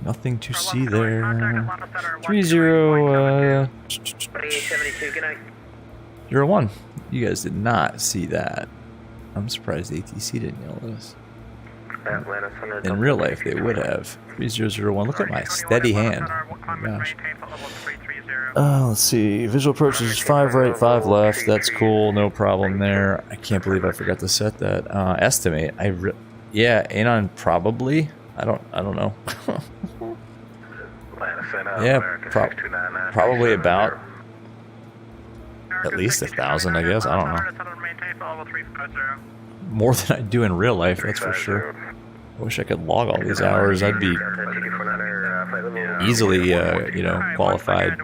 Nothing to see there. 30 2872, good night. 01. You guys did not see that. I'm surprised ATC didn't yell at us. In real life, they would have. 3001. Look at my steady hand. Oh my gosh. Let's see. Visual approach is 5 right, 5 left. That's cool. No problem there. I can't believe I forgot to set that. Estimate. Yeah, Anon probably. I don't know. Yeah, probably about at least 1,000, I guess. I don't know. More than I do in real life, that's for sure. I wish I could log all these hours. I'd be easily, you know, qualified.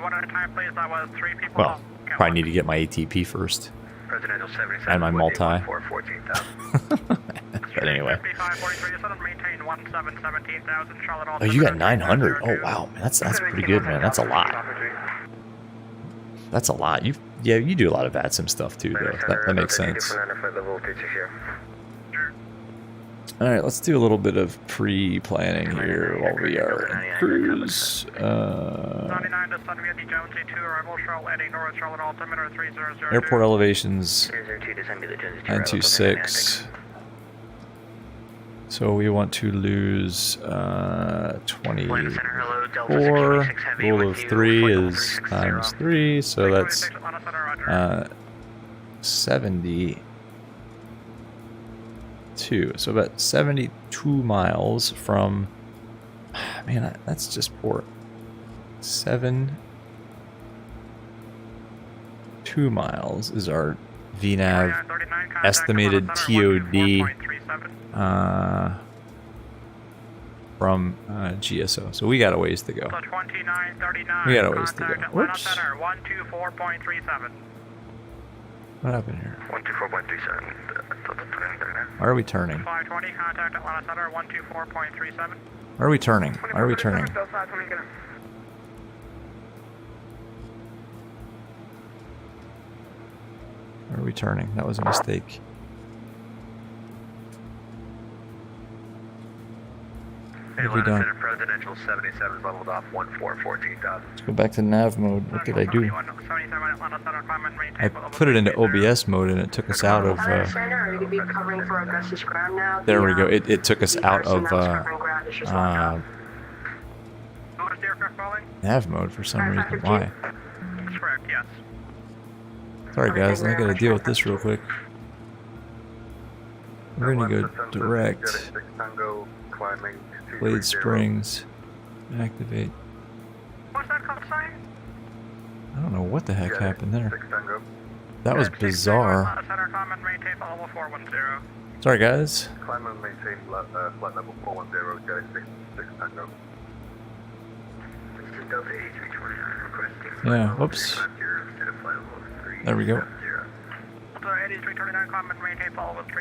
Well, probably need to get my ATP first. And my multi. But anyway. Oh, you got 900. Oh wow, man, that's pretty good, man. That's a lot. That's a lot. You do a lot of VATSIM stuff too, though. That makes sense. All right, let's do a little bit of pre-planning here while we are in cruise. Airport elevations 926. So we want to lose 24. Rule of 3 is times 3, so that's 72. So about 72 miles from. Man, that's just poor. 2 miles is our VNAV estimated TOD from GSO. So we got a ways to go. We got a ways to go. Whoops. What happened here? 124.37. Why are we turning? 520, contact Atlanta Center 124.37. Why are we turning? Why are we turning? Why are we turning? That was a mistake. What have we done? Presidential 77 leveled off 14,000. Let's go back to nav mode. What did I do? I put it into OBS mode and it took us out of. There we go. It took us out of nav mode for some reason. Why? That's correct, yes. Sorry guys, I gotta deal with this real quick. We're gonna go direct. Blade Springs. Activate. What's that called sign? I don't know what the heck happened there. That was bizarre. Sorry guys. Climb and maintain flight level 410, Jelly 6 Tango. Yeah, whoops. There we go.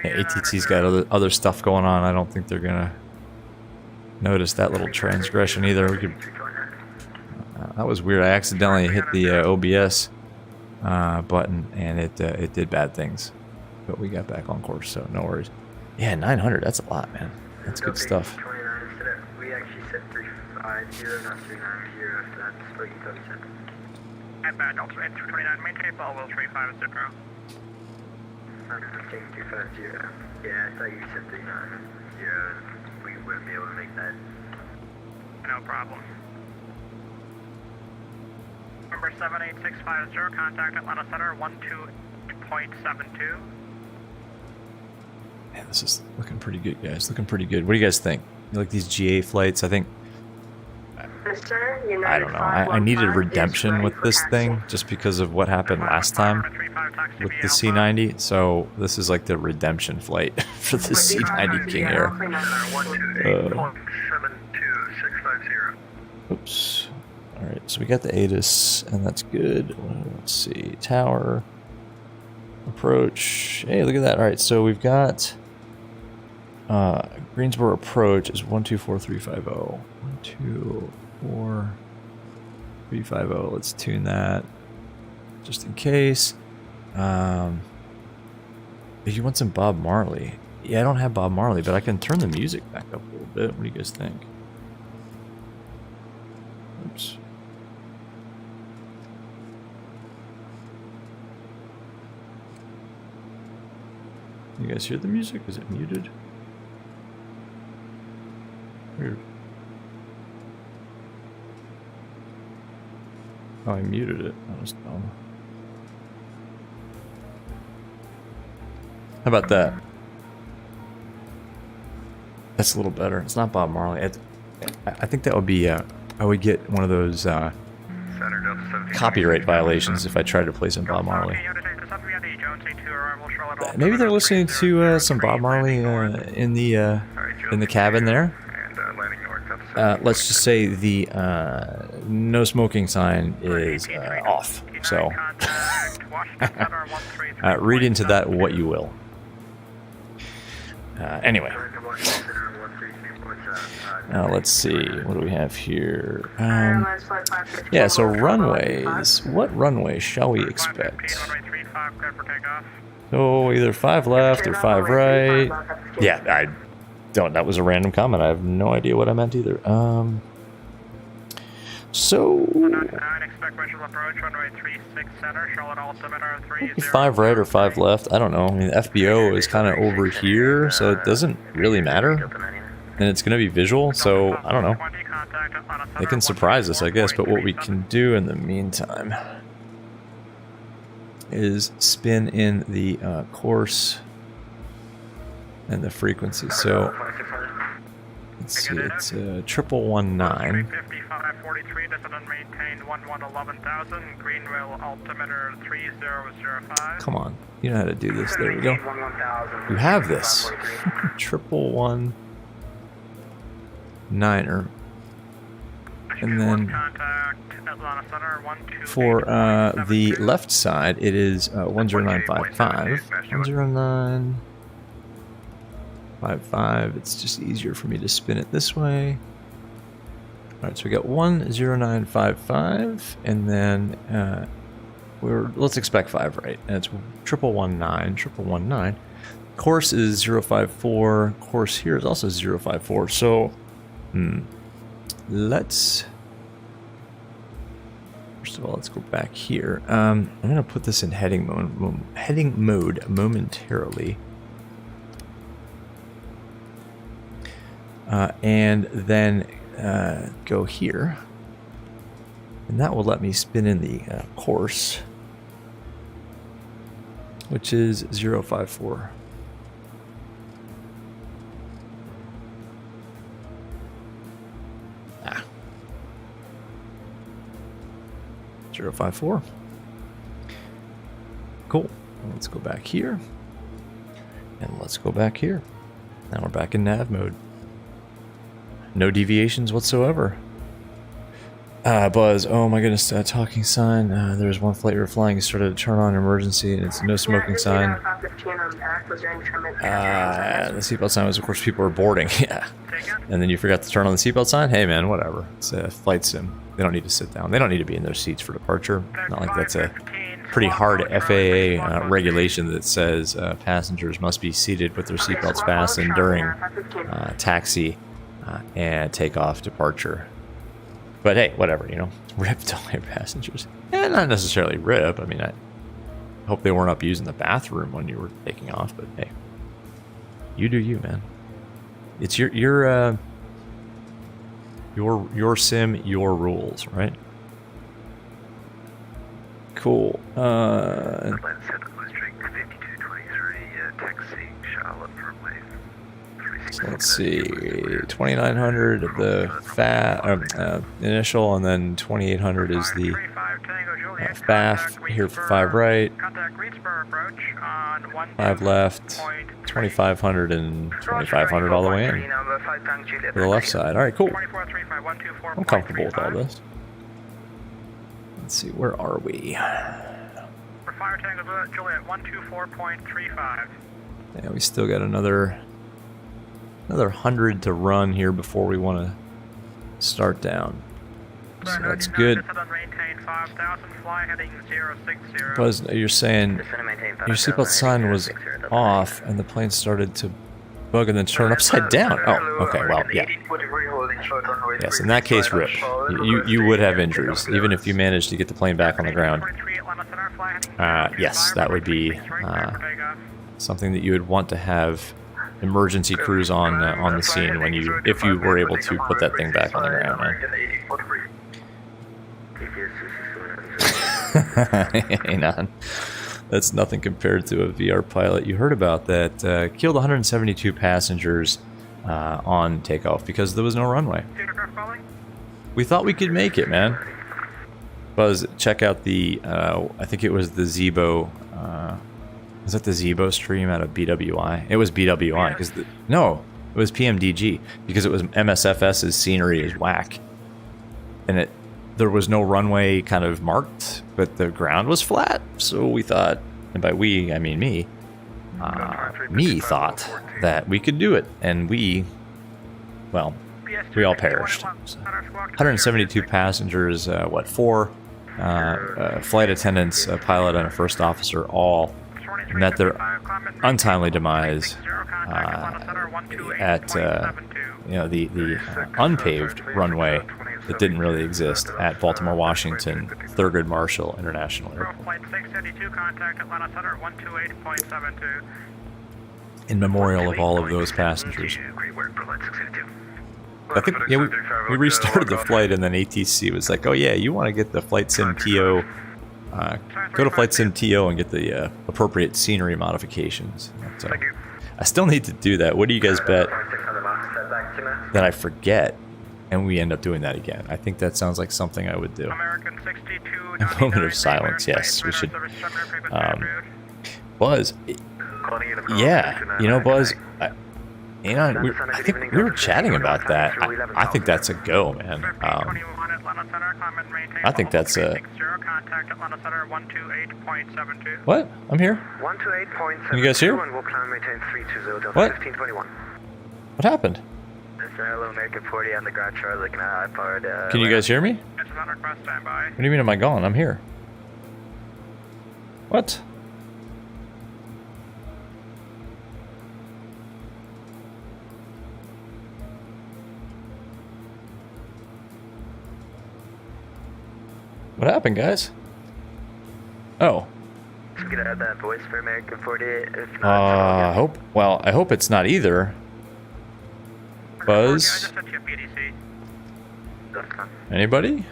Yeah, ATT's got other stuff going on. I don't think they're gonna notice that little transgression either. We could. That was weird. I accidentally hit the OBS button and it did bad things, but we got back on course, so no worries. Yeah, 900. That's a lot, man. That's good stuff. that's what you told me. At bad, Delta 229, maintain Belleville 350. Maintain 250. Yeah, I thought you said 39. Yeah, we wouldn't be able to make that. No problem. Number 78650, contact Atlanta Center 12.72. Man, this is looking pretty good, guys. Looking pretty good. What do you guys think? You like these GA flights? I think... I don't know. I needed redemption with this thing just because of what happened last time with the C90. So this is like the redemption flight for the C90 King Air. Oops. All right. So we got the ASUS, and that's good. Let's see. Tower. Approach. Hey, look at that. All right. So we've got Greensboro approach is 124350. 124,350. Let's tune that just in case. If you want some Bob Marley, yeah, I don't have Bob Marley, but I can turn the music back up a little bit. What do you guys think? Oops. You guys hear the music? Is it muted? Weird. Oh, I muted it. That was dumb. How about that? That's a little better. It's not Bob Marley. I think that would be, I would get one of those copyright violations if I tried to play some Bob Marley. Maybe they're listening to some Bob Marley in the cabin there. Let's just say the no smoking sign is off. So read into that what you will. Anyway, now let's see. What do we have here? Yeah, so runways. What runway shall we expect? So either 5 left or 5 right. Yeah, I don't. That was a random comment. I have no idea what I meant either. So 5 right or 5 left. I don't know. I mean, the FBO is kind of over here, so it doesn't really matter. And it's going to be visual, so I don't know. They can surprise us, I guess. But what we can do in the meantime is spin in the course and the frequency. So let's see, it's 1119. Come on, you know how to do this. There we go. You have this. 1119er. And then for the left side, it is 10955. 10955. It's just easier for me to spin it this way. All right, so we got 10955, and then let's expect 5 right, and it's 1119. Course is 054. Course here is also 054. So let's first of all, let's go back here. I'm gonna put this in heading mode momentarily, and then go here, and that will let me spin in the course, which is 054. 054. Cool. Let's go back here. And let's go back here. Now we're back in nav mode. No deviations whatsoever. Buzz, oh my goodness, talking sign. There's one flight you were flying, you started to turn on emergency, and it's no smoking sign. The seatbelt sign was, of course, people were boarding. Yeah. And then you forgot to turn on the seatbelt sign? Hey man, whatever. It's a flight sim. They don't need to sit down. They don't need to be in their seats for departure. Not like that's a pretty hard FAA regulation that says passengers must be seated with their seatbelts fastened during taxi and takeoff departure. But hey, whatever, you know. Rip to all your passengers. Yeah, not necessarily rip. I mean, I hope they weren't up using the bathroom when you were taking off, but hey. You do you, man. It's your sim, your rules, right? Cool. So let's see, 2,900 of the initial, and then 2,800 is the FAF here for 5 right, 5 left, 2,500 and 2,500 all the way in for the left side. All right, cool. I'm comfortable with all this. Let's see, where are we? For Fire Tango Juliet 124.35. Yeah, we still got another 100 to run here before we want to start down. So that's good. Buzz, you're saying your seatbelt sign was off and the plane started to bug and then turn upside down. Oh, okay, well, yeah. Yes, in that case, rip. You would have injuries, even if you managed to get the plane back on the ground. Yes, that would be something that you would want to have emergency crews on the scene when if you were able to put that thing back on the ground. Hang on. That's nothing compared to a VR pilot. You heard about that. Killed 172 passengers on takeoff because there was no runway. We thought we could make it, man. Buzz, check out the, I think it was the Zebo, was that the Zebo stream out of BWI? It was BWI, because no, it was PMDG, because it was MSFS's scenery is whack. And there was no runway kind of marked, but the ground was flat, so we thought, and by we, I mean me thought that we could do it, and we all perished. So, 172 passengers, 4 flight attendants, a pilot, and a first officer all met their untimely demise at the unpaved runway that didn't really exist at Baltimore Washington Thurgood Marshall International Airport. In memorial of all of those passengers. I think we restarted the flight, and then ATC was like, "Oh yeah, you want to get the flight sim TO? Go to flight sim TO and get the appropriate scenery modifications." So I still need to do that. What do you guys bet that I forget, and we end up doing that again? I think that sounds like something I would do. A moment of silence. Yes, we should. Buzz. Yeah, you know, Buzz. I think we were chatting about that. I think that's a go, man. I think that's a... What? I'm here. Can you guys hear? What? What happened? Can you guys hear me? What do you mean am I gone? I'm here. What? What happened, guys? Oh. Gonna add that voice for American 48. If not, I hope it's not either. Buzz? Anybody?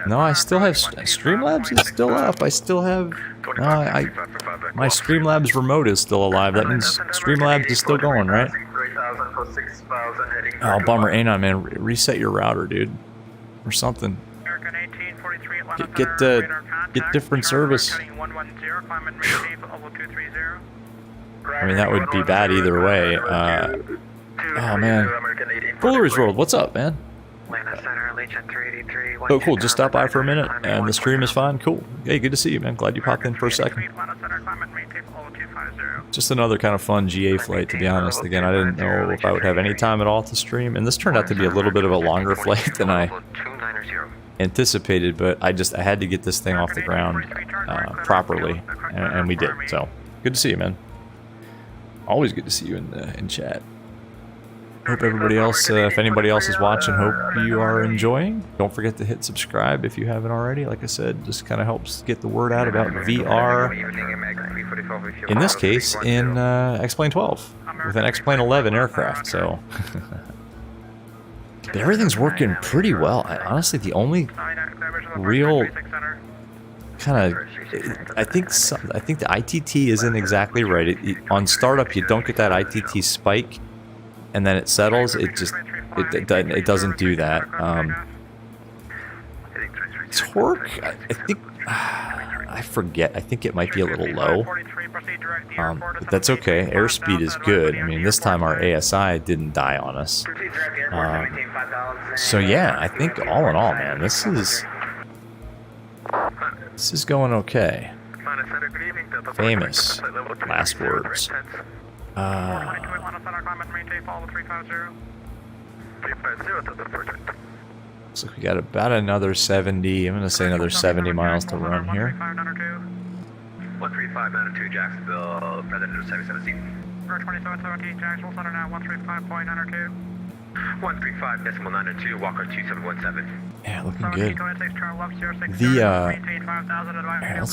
No, I still have Streamlabs is still up. I still have my Streamlabs remote is still alive. That means Streamlabs is still going, right? Oh, bummer. Anon, man, reset your router, dude. Or something. Get different service. I mean, that would be bad either way. Oh man, Foolery's World, what's up, man? Oh, cool. Just stop by for a minute, and the stream is fine. Cool. Hey, good to see you, man. Glad you popped in for a second. Just another kind of fun GA flight, to be honest. Again, I didn't know if I would have any time at all to stream, and this turned out to be a little bit of a longer flight than I anticipated, but I had to get this thing off the ground properly, and we did. So, good to see you, man. Always good to see you in chat. Hope everybody else, if anybody else is watching, hope you are enjoying. Don't forget to hit subscribe if you haven't already. Like I said, just kind of helps get the word out about VR. In this case, in X-Plane 12 with an X-Plane 11 aircraft. So, but everything's working pretty well. Honestly, the only real kind of, I think the ITT isn't exactly right. On startup, you don't get that ITT spike, and then it settles. It just it doesn't do that. Torque, I think I forget. I think it might be a little low, but that's okay. Airspeed is good. I mean, this time our ASI didn't die on us. So yeah, I think all in all, man, this is going okay. Famous last words. Looks like we got about another 70. I'm going to say another 70 miles to run here. 135.92 Jacksonville, President 717. 2717 Jacksonville Center now 135.92. 135.92 Walker 2717. Yeah, looking good. Let's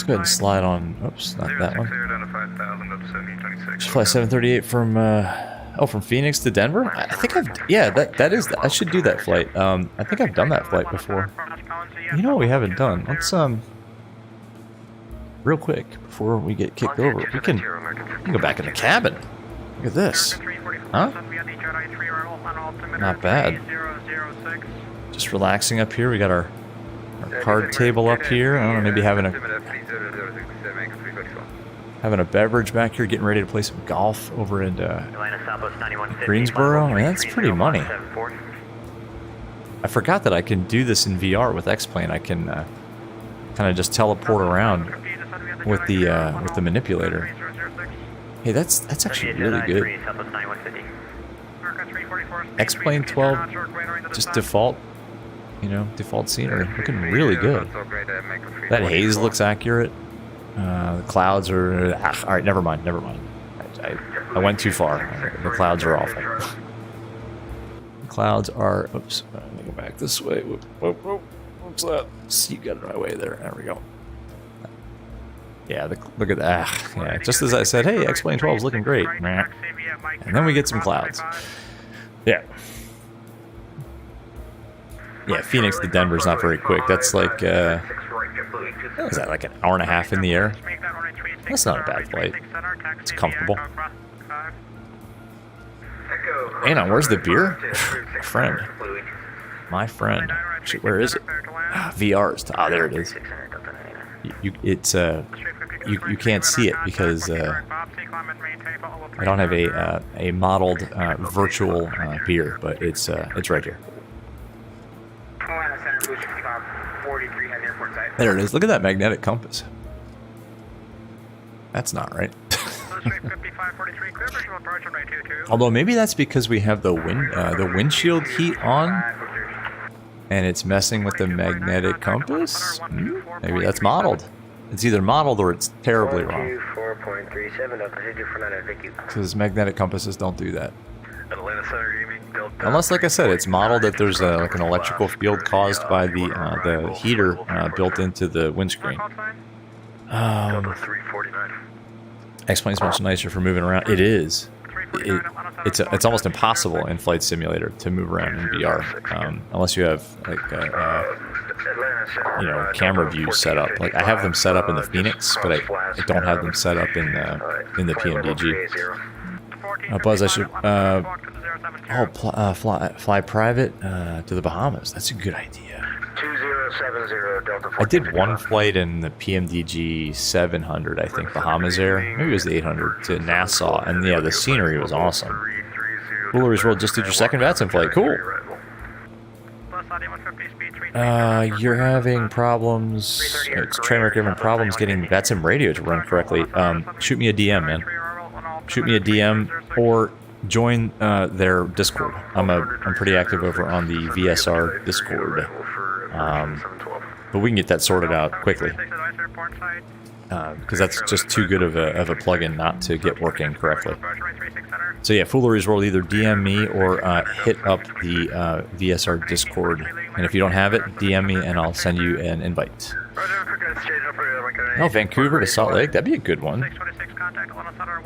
go ahead and slide on. Oops, not that one. Just fly 738 from from Phoenix to Denver. I think that is. I should do that flight. I think I've done that flight before. You know what we haven't done? Let's real quick before we get kicked over. We can go back in the cabin. Look at this. Huh? Not bad. Just relaxing up here. We got our card table up here. I don't know, maybe having a beverage back here, getting ready to play some golf over in Greensboro. I mean, that's pretty money. I forgot that I can do this in VR with X-Plane. I can kind of just teleport around with the manipulator. Hey, that's actually really good. X-Plane 12, just default, default scenery, looking really good. That haze looks accurate. The clouds are... all right, never mind. I went too far. The clouds are awful. The clouds are... Oops, let me go back this way. Whoop. What's that? Seat got in my way there. There we go. Yeah, look at that. Yeah, just as I said, hey, X-Plane 12 is looking great. And then we get some clouds. Yeah. Yeah, Phoenix to Denver's not very quick. That's like, is that like an hour and a half in the air? That's not a bad flight. It's comfortable. Anna, where's the beer? My friend. Shit, where is it? VR's. There it is. You can't see it because I don't have a modeled virtual beer, but it's right here. There it is. Look at that magnetic compass. That's not right. Although maybe that's because we have the windshield heat on, and it's messing with the magnetic compass. Maybe that's modeled. It's either modeled or it's terribly wrong. Because magnetic compasses don't do that. Unless, like I said, it's modeled that there's like an electrical field caused by the heater built into the windscreen. X-Plane's much nicer for moving around. It is. It's almost impossible in Flight Simulator to move around in VR unless you have like camera views set up. Like I have them set up in the Phoenix, but I don't have them set up in the PMDG. Buzz, I should fly private to the Bahamas. That's a good idea. 2070 Delta 14. I did one flight in the PMDG 700, I think, Bahamas Air. Maybe it was the 800 to Nassau, and yeah, the scenery was awesome. Coolers World just did your second VATSIM flight. Cool. You're having problems. It's Trainwreck having problems getting VATSIM radio to run correctly. Shoot me a DM, man. Shoot me a DM or join their Discord. I'm pretty active over on the VSR Discord. But we can get that sorted out quickly. Because that's just too good of a plugin not to get working correctly. So yeah, Foolery's World, either DM me or hit up the VSR Discord. And if you don't have it, DM me and I'll send you an invite. Oh, Vancouver to Salt Lake, that'd be a good one. I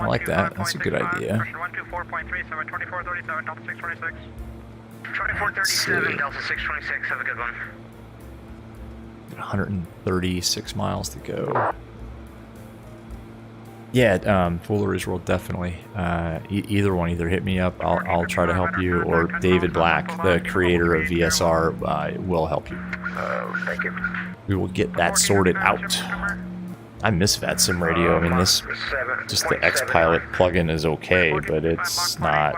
like that. That's a good idea. 2437, Delta 626, have a good one. 136 miles to go. Yeah, Foolery's World, definitely. Either one, either hit me up, I'll try to help you, or David Black, the creator of VSR, will help you. Thank you. We will get that sorted out. I miss VATSIM radio. I mean, this, just the X-Pilot plugin is okay, but it's not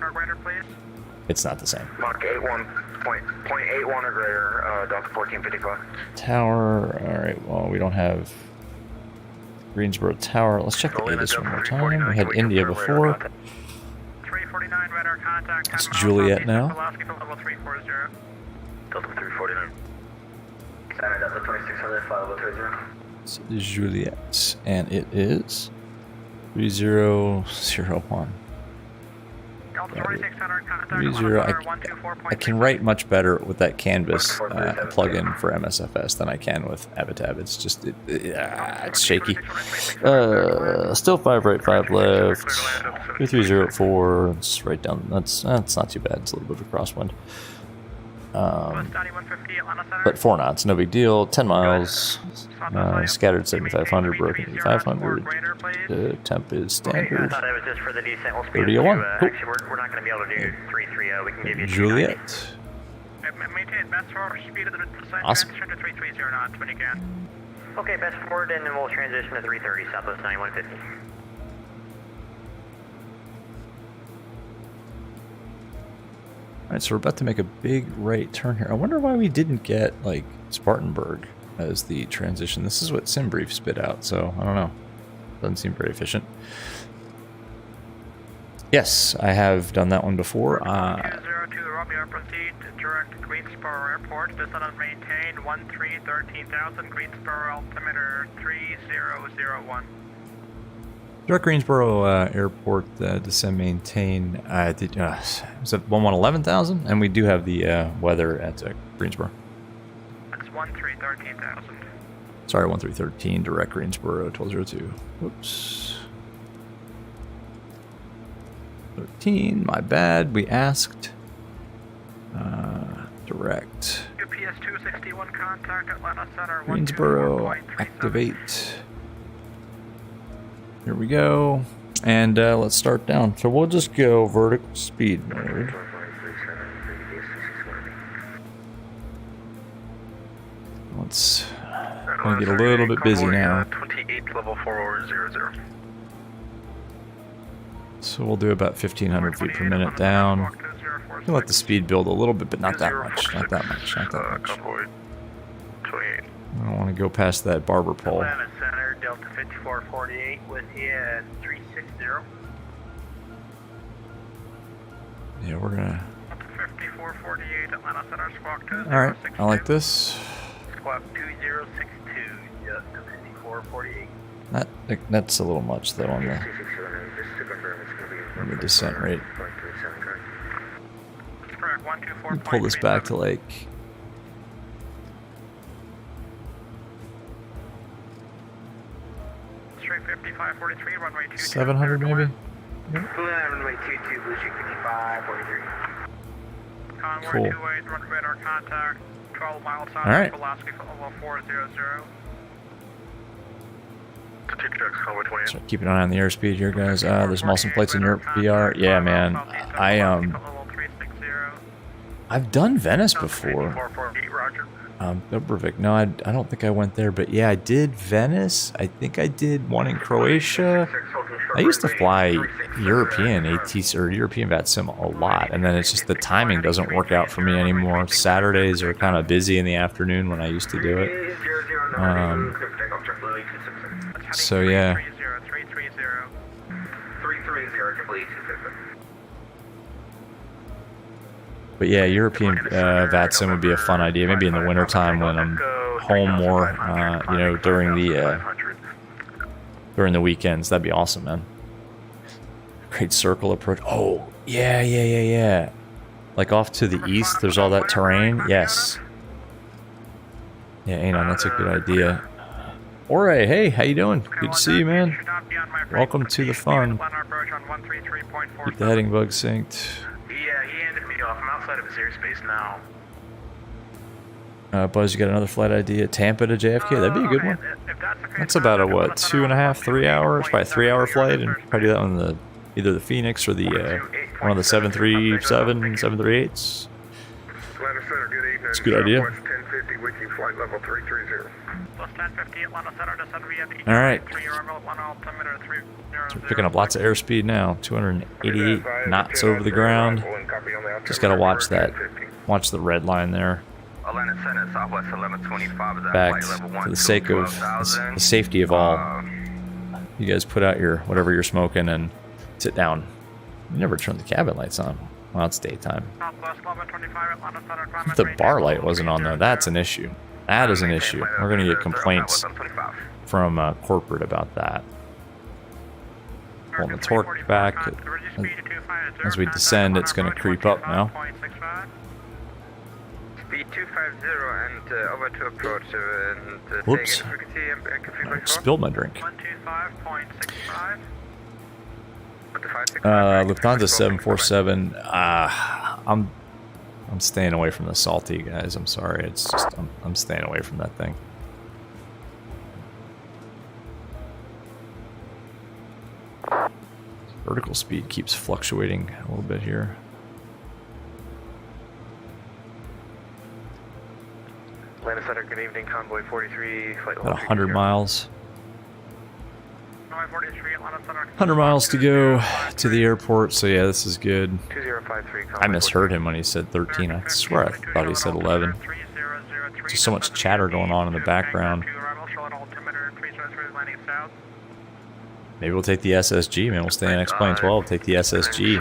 the same. Mach 81.81 or greater, Delta 1455. Tower, alright, well, we don't have Greensboro Tower. Let's check the ASUS one more time. We had India before. 349 radar contact. It's Juliet now. Level 340. Delta 349. Center Delta 2600, 5030. It's Juliet, and it is 3001. Delta 2600 contact. 30. I can write much better with that Canvas plugin for MSFS than I can with Avatab. It's just it's shaky. Still 5 right, 5 left. 2304. It's right down. That's not too bad. It's a little bit of a crosswind. But 4 knots, no big deal. 10 miles. Scattered 7,500, broken 8,500. Temp is standard. 3001. Cool. We're not going to be able to do 330. We can give you Juliet. Maintain best forward speed of the descent. Awesome. Transition to 330 knots when you can. Okay, best forward, and then we'll transition to 330, Southwest 9150. Alright, so we're about to make a big right turn here. I wonder why we didn't get, like, Spartanburg as the transition. This is what SimBrief spit out, so I don't know. Doesn't seem very efficient. Yes, I have done that one before. 02 Romeo, proceed direct Greensboro Airport. Descend and maintain 13,000, Greensboro altimeter 3001. Direct Greensboro Airport, descend, maintain. Was it 11,000? And we do have the weather at Greensboro. That's 13,000. Sorry, 1313, direct Greensboro, 1202. Whoops. 13, my bad. We asked. Direct. UPS 261 contact Atlanta Center. Greensboro, activate. Here we go. And let's start down. So we'll just go vertical speed mode. Let's get a little bit busy now. 28 level 400. So we'll do about 1,500 feet per minute down. We'll let the speed build a little bit, but not that much. Not that much. Not that much. I don't want to go past that barber pole. Atlanta Center, Delta 5448 with 360. Yeah, we're gonna. 5448 Atlanta Center, squawk 2062. All right, I like this. Squawk 2062, Delta 5448. That's a little much though on the descent rate. Correct, 124. Pull this back to like. Straight 5543, runway 22. 700 maybe? Runway 22, Blue Street 5543. Convoy Cool. 28, run radar contact, 12 miles south, All right. Pulaski, level 400. So keep an eye on the airspeed here, guys. There's awesome plates in Europe VR. Yeah, man. I've done Venice before. Dubrovik. No, I don't think I went there, but yeah, I did Venice. I think I did one in Croatia. I used to fly European ATC or European VATSIM a lot, and then it's just the timing doesn't work out for me anymore. Saturdays are kind of busy in the afternoon when I used to do it. So yeah. But yeah, European VATSIM would be a fun idea. Maybe in the wintertime when I'm home more, you know, during the weekends. That'd be awesome, man. Great circle approach. Oh, Yeah. Like off to the east, there's all that terrain. Yes. Yeah, Anon, that's a good idea. Alright, hey, how you doing? Good to see you, man. Welcome to the fun. Keep the heading bug synced. Yeah, he handed me off. I'm outside of his airspace now. Buzz, you got another flight idea? Tampa to JFK? That'd be a good one. That's about a, what, 2.5, 3 hours? Probably a 3-hour flight, and probably do that on the either the Phoenix or the one of the 737, 738s. It's a good idea. Alright. So we're picking up lots of airspeed now. 288 knots over the ground. Just gotta watch that. Watch the red line there. Back for the sake of the safety of all. You guys put out your whatever you're smoking and sit down. You never turn the cabin lights on. Well, it's daytime. If the bar light wasn't on though, that's an issue. That is an issue. We're gonna get complaints from corporate about that. Pulling the torque back. As we descend, it's gonna creep up now. Speed 250 and over to approach. Whoops. I spilled my drink. 125.65. Lufthansa 747. I'm staying away from the salty, guys. I'm sorry. It's just I'm staying away from that thing. Vertical speed keeps fluctuating a little bit here. Atlanta Center, good evening, Convoy 43, flight About 100 miles. 100 100 miles to go to the airport, so yeah, this is good. 2053, I misheard him when he said 13. I swear I thought he said 11. Just so much chatter going on in the background. Maybe we'll take the SSG, man. We'll stay in X-Plane 12, take the SSG.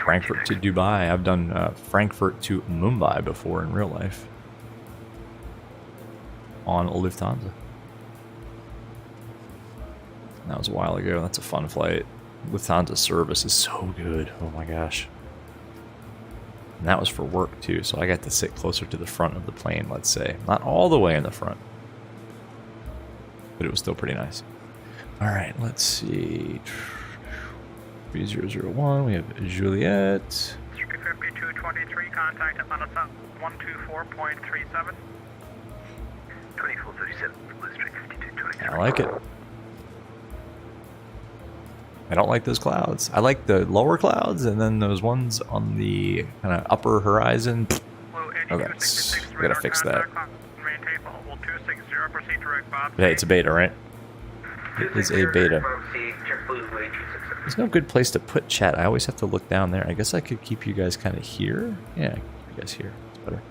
Frankfurt to Dubai. I've done Frankfurt to Mumbai before in real life. On Lufthansa. That was a while ago. That's a fun flight. Lufthansa service is so good. Oh my gosh. And that was for work too, so I got to sit closer to the front of the plane, let's say. Not all the way in the front. But it was still pretty nice. Alright, let's see. 3001, we have Juliet. 5223, contact Atlanta 124.37. 2437, District 5223. I like it. I don't like those clouds. I like the lower clouds, and then those ones on the kind of upper horizon. Oh, that's, we gotta fix that. Hey, it's a beta, right? It is a beta. There's no good place to put chat. I always have to look down there. I guess I could keep you guys kind of here. Yeah, keep you guys here. It's better.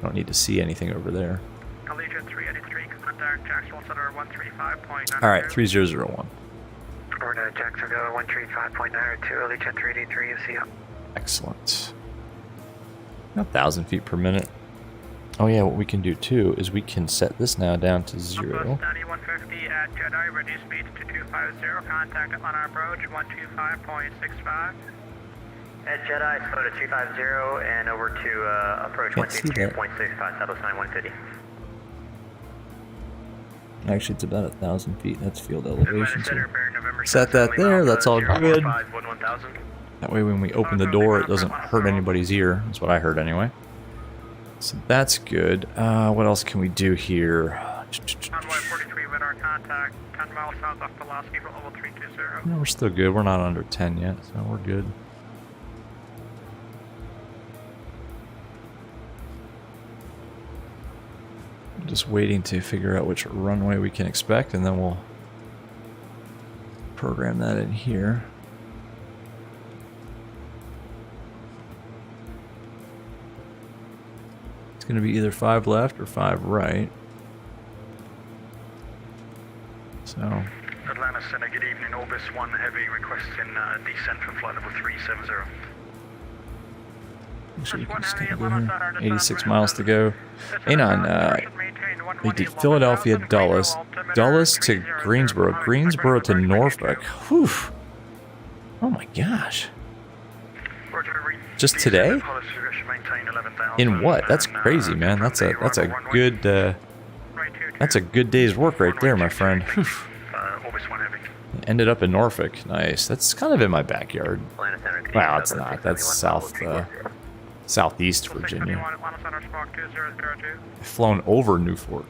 I don't need to see anything over there. Allegiant 383, contact Jacksonville Center 135.9. All right, 3001. Florida, Jacksonville 135.92, Allegiant 383, you see. Excellent. 1,000 feet per minute. Oh yeah, what we can do too is we can set this now down to 0. 9150 at Jedi, reduce speeds to 250, contact Atlanta approach 125.65. At Jedi, slow to 250 and over to approach 122.65, Southwest 9150. Actually, it's about 1,000 feet. That's field elevation. So set that there. That's all good. That way, when we open the door, it doesn't hurt anybody's ear. That's what I heard anyway. So that's good. What else can we do here? Convoy 43 with our contact, 10 miles south of Pulaski for level 320. No, we're still good. We're not under 10 yet, so we're good. I'm just waiting to figure out which runway we can expect, and then we'll program that in here. It's going to be either 5 left or 5 right. So. Atlanta Center, good evening. Orbis 1 Heavy requesting descent for flight level 370. So you can just kind of go here. 86 miles to go. Anon, we did Philadelphia, Dulles. Dulles to Greensboro. Greensboro to Norfolk. Whew. Oh my gosh. Just today? In what? That's crazy, man. That's a good that's a good day's work right there, my friend. Whew. Ended up in Norfolk. Nice. That's kind of in my backyard. Wow, it's not. That's southeast Virginia. I've flown over Norfolk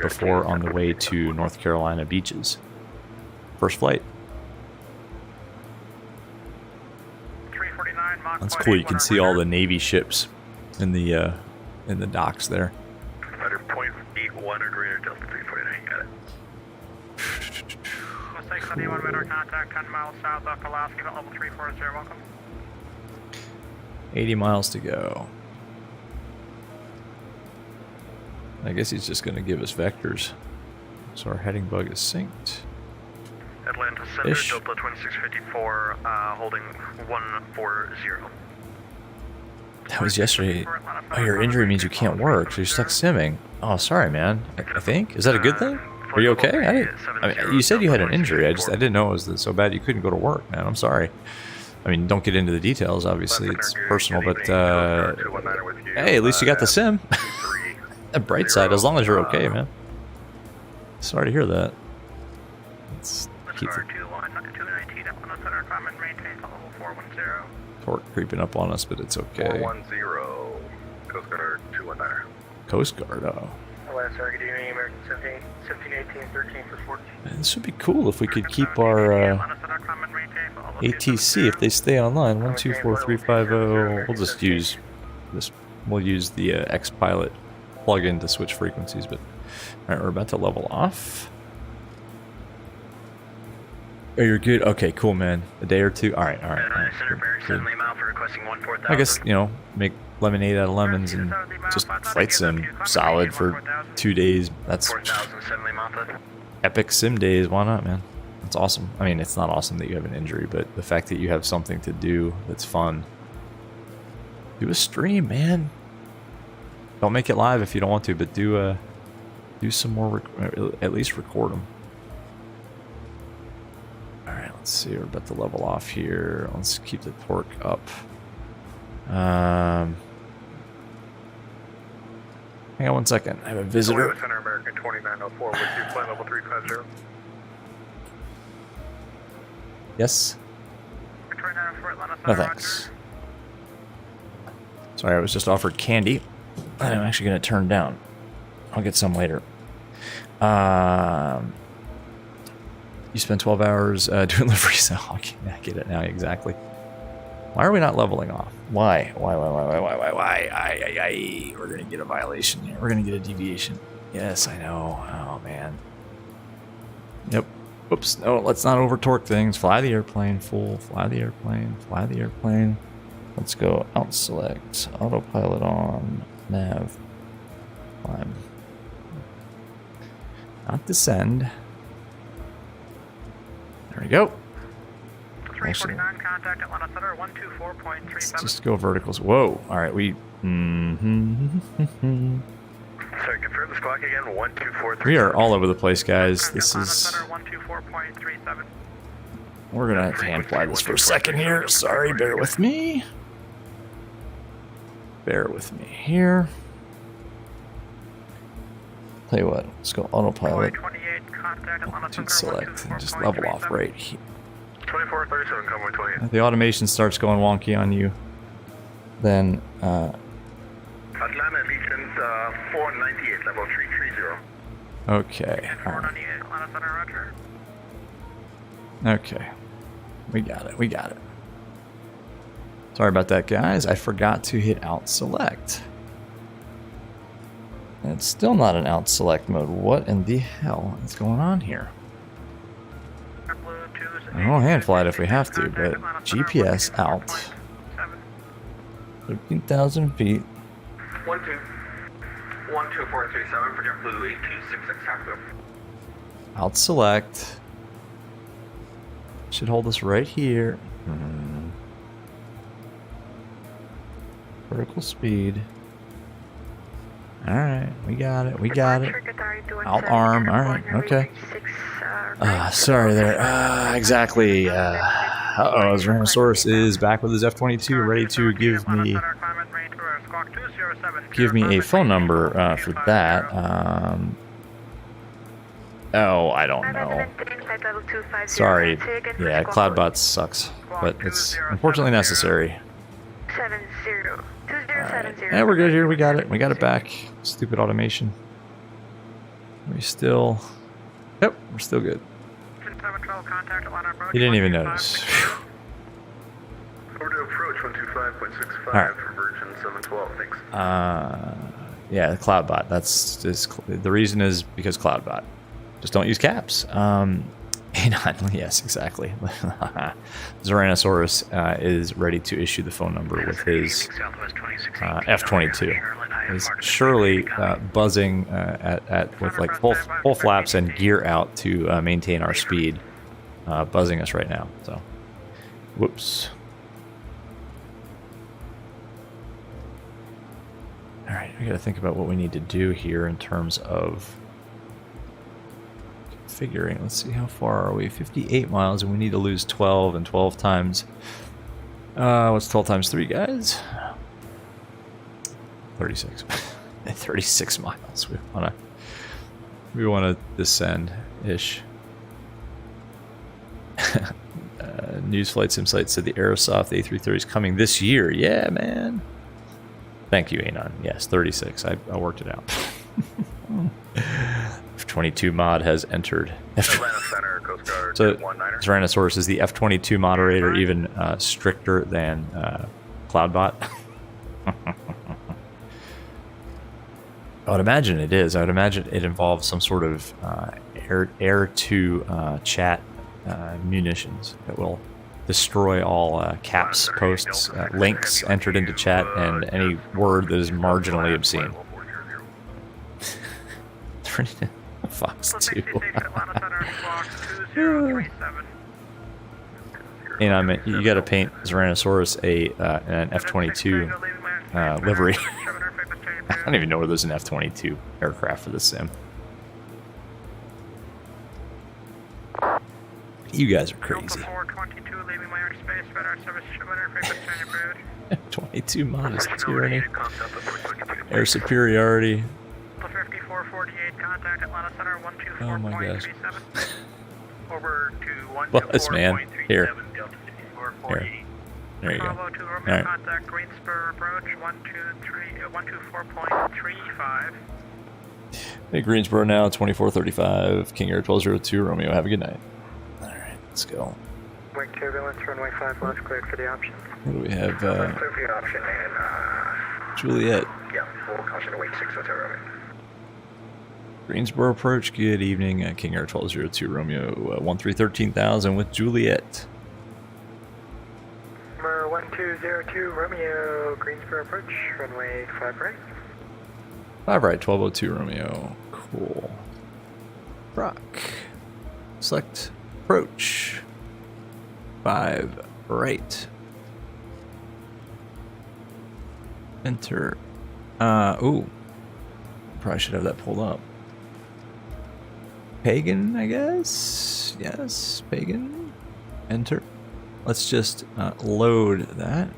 before on the way to North Carolina beaches. First flight. That's cool. You can see all the Navy ships in the docks there. 100.81 or greater, Delta 349. Got it. Mistake 71 meter contact 10 miles south of Alaska, level 340. Welcome. 80 miles to go. I guess he's just going to give us vectors. So our heading bug is synced. Atlanta Center, Delta 2654, holding 140. That was yesterday. Oh, your injury means you can't work, so you're stuck simming. Oh, sorry, man. I think. Is that a good thing? Are you okay? I mean, you said you had an injury. I didn't know it was so bad you couldn't go to work, man. I'm sorry. I mean, don't get into the details. Obviously, it's personal, but hey, at least you got the sim. The bright side, as long as you're okay, man. Sorry to hear that. Let's keep the torque creeping up on us, but it's okay. 410, Coast Guard 219. Coast Guard, oh. Last target, American 1718, 13 for 14. Man, this would be cool if we could keep our ATC, if they stay online. 124350. We'll just use this. We'll use the X-Pilot plug-in to switch frequencies. But all right, we're about to level off. Oh, you're good. Okay, cool, man. A day or two. All right. Good. I guess, you know, make lemonade out of lemons and just flight sim solid for 2 days. That's epic sim days. Why not, man? That's awesome. I mean, it's not awesome that you have an injury, but the fact that you have something to do that's fun. Do a stream, man. Don't make it live if you don't want to, but do some more. At least record them. All right, let's see. We're about to level off here. Let's keep the torque up. Hang on 1 second. I have a visitor. Center American 2904 with you, flight level 350. Yes. No thanks. Sorry, I was just offered candy that I'm actually going to turn down. I'll get some later. You spend 12 hours doing livery cell. I get it now, exactly. Why are we not leveling off? Why? Why? We're going to get a violation here. We're going to get a deviation. Yes, I know. Oh, man. Yep. Oops. No, let's not over-torque things. Fly the airplane, fool. Fly the airplane. Fly the airplane. Let's go out select. Autopilot on. Nav. Climb. Not descend. There we go. 349 contact Atlanta Center 124.37. Let's just go verticals. Whoa. All right, we. Sorry, confirm this clock again. 124. We are all over the place, guys. This is. 124.37. We're gonna have to hand fly this for a second here. Sorry, bear with me. Bear with me here. Tell you what, let's go autopilot. 28 contact Atlanta Center Select and just level off right here. 2437, convoy 28. If the automation starts going wonky on you, then Atlanta Legion 498, level 330. okay. All right. 498 Atlanta Center, roger. Okay. We got it. We got it. Sorry about that, guys. I forgot to hit out select. And it's still not in out select mode. What in the hell is going on here? I'll hand fly it if we have to, but GPS out. 13,000 feet. 12437, project blue 8266 active. Out select. Should hold us right here. Vertical speed. Alright, we got it, we got it. Out arm, alright, okay. Sorry there. Exactly. Tyrannosaurus is back with his F-22, ready to give me a phone number for that. Oh, I don't know. Sorry. Yeah, CloudBot sucks, but it's unfortunately necessary. 70-270. Yeah, we're good here. We got it. We got it back. Stupid automation. We still... Yep, we're still good. He didn't even notice. Over to approach 125.65 Right. for version 712, thanks. Yeah, the CloudBot. That's just, the reason is because CloudBot. Just don't use caps. Yes, exactly. Tyrannosaurus is ready to issue the phone number with his F-22. He's surely buzzing with like full flaps and gear out to maintain our speed, buzzing us right now. So, whoops. All right, we got to think about what we need to do here in terms of figuring. Let's see, how far are we? 58 miles, and we need to lose 12, and 12 times. What's 12 times 3, guys? 36. 36 miles. We wanna descend ish. News Flight Sim site said the Aerosoft A330 is coming this year. Yeah, man. Thank you, Anon. Yes, 36. I worked it out. F-22 mod has entered. So Tyrannosaurus is the F-22 moderator, even stricter than CloudBot. I would imagine it is. I would imagine it involves some sort of air-to-chat munitions that will destroy all caps, posts, links entered into chat, and any word that is marginally obscene. Fox 2. And you got to paint Tyrannosaurus an F-22 livery. I don't even know where there's an F-22 aircraft for this sim. You guys are crazy. 22 modest tyranny. Air superiority. Oh my gosh. Over to What is, man? Here. There you go. Alright. Contact Greensboro approach 124.35. Hey, Greensboro now, 2435, King Air 1202, Romeo, have a good night. Alright, let's go. Wing turbulence, runway 5 left, cleared for the option. What do we have? Clear for the option and, Juliet. yeah, full caution to wait 6 hotel Romeo. Greensboro approach, good evening, King Air 1202, Romeo, 1313,000 with Juliet. Number 1202, Romeo, Greensboro approach, runway 5 right. 5 right, 1202, Romeo. Cool. Brock. Select approach. 5 right. Enter. Ooh. Probably should have that pulled up. Pagan, I guess? Yes, Pagan. Enter. Let's just load that.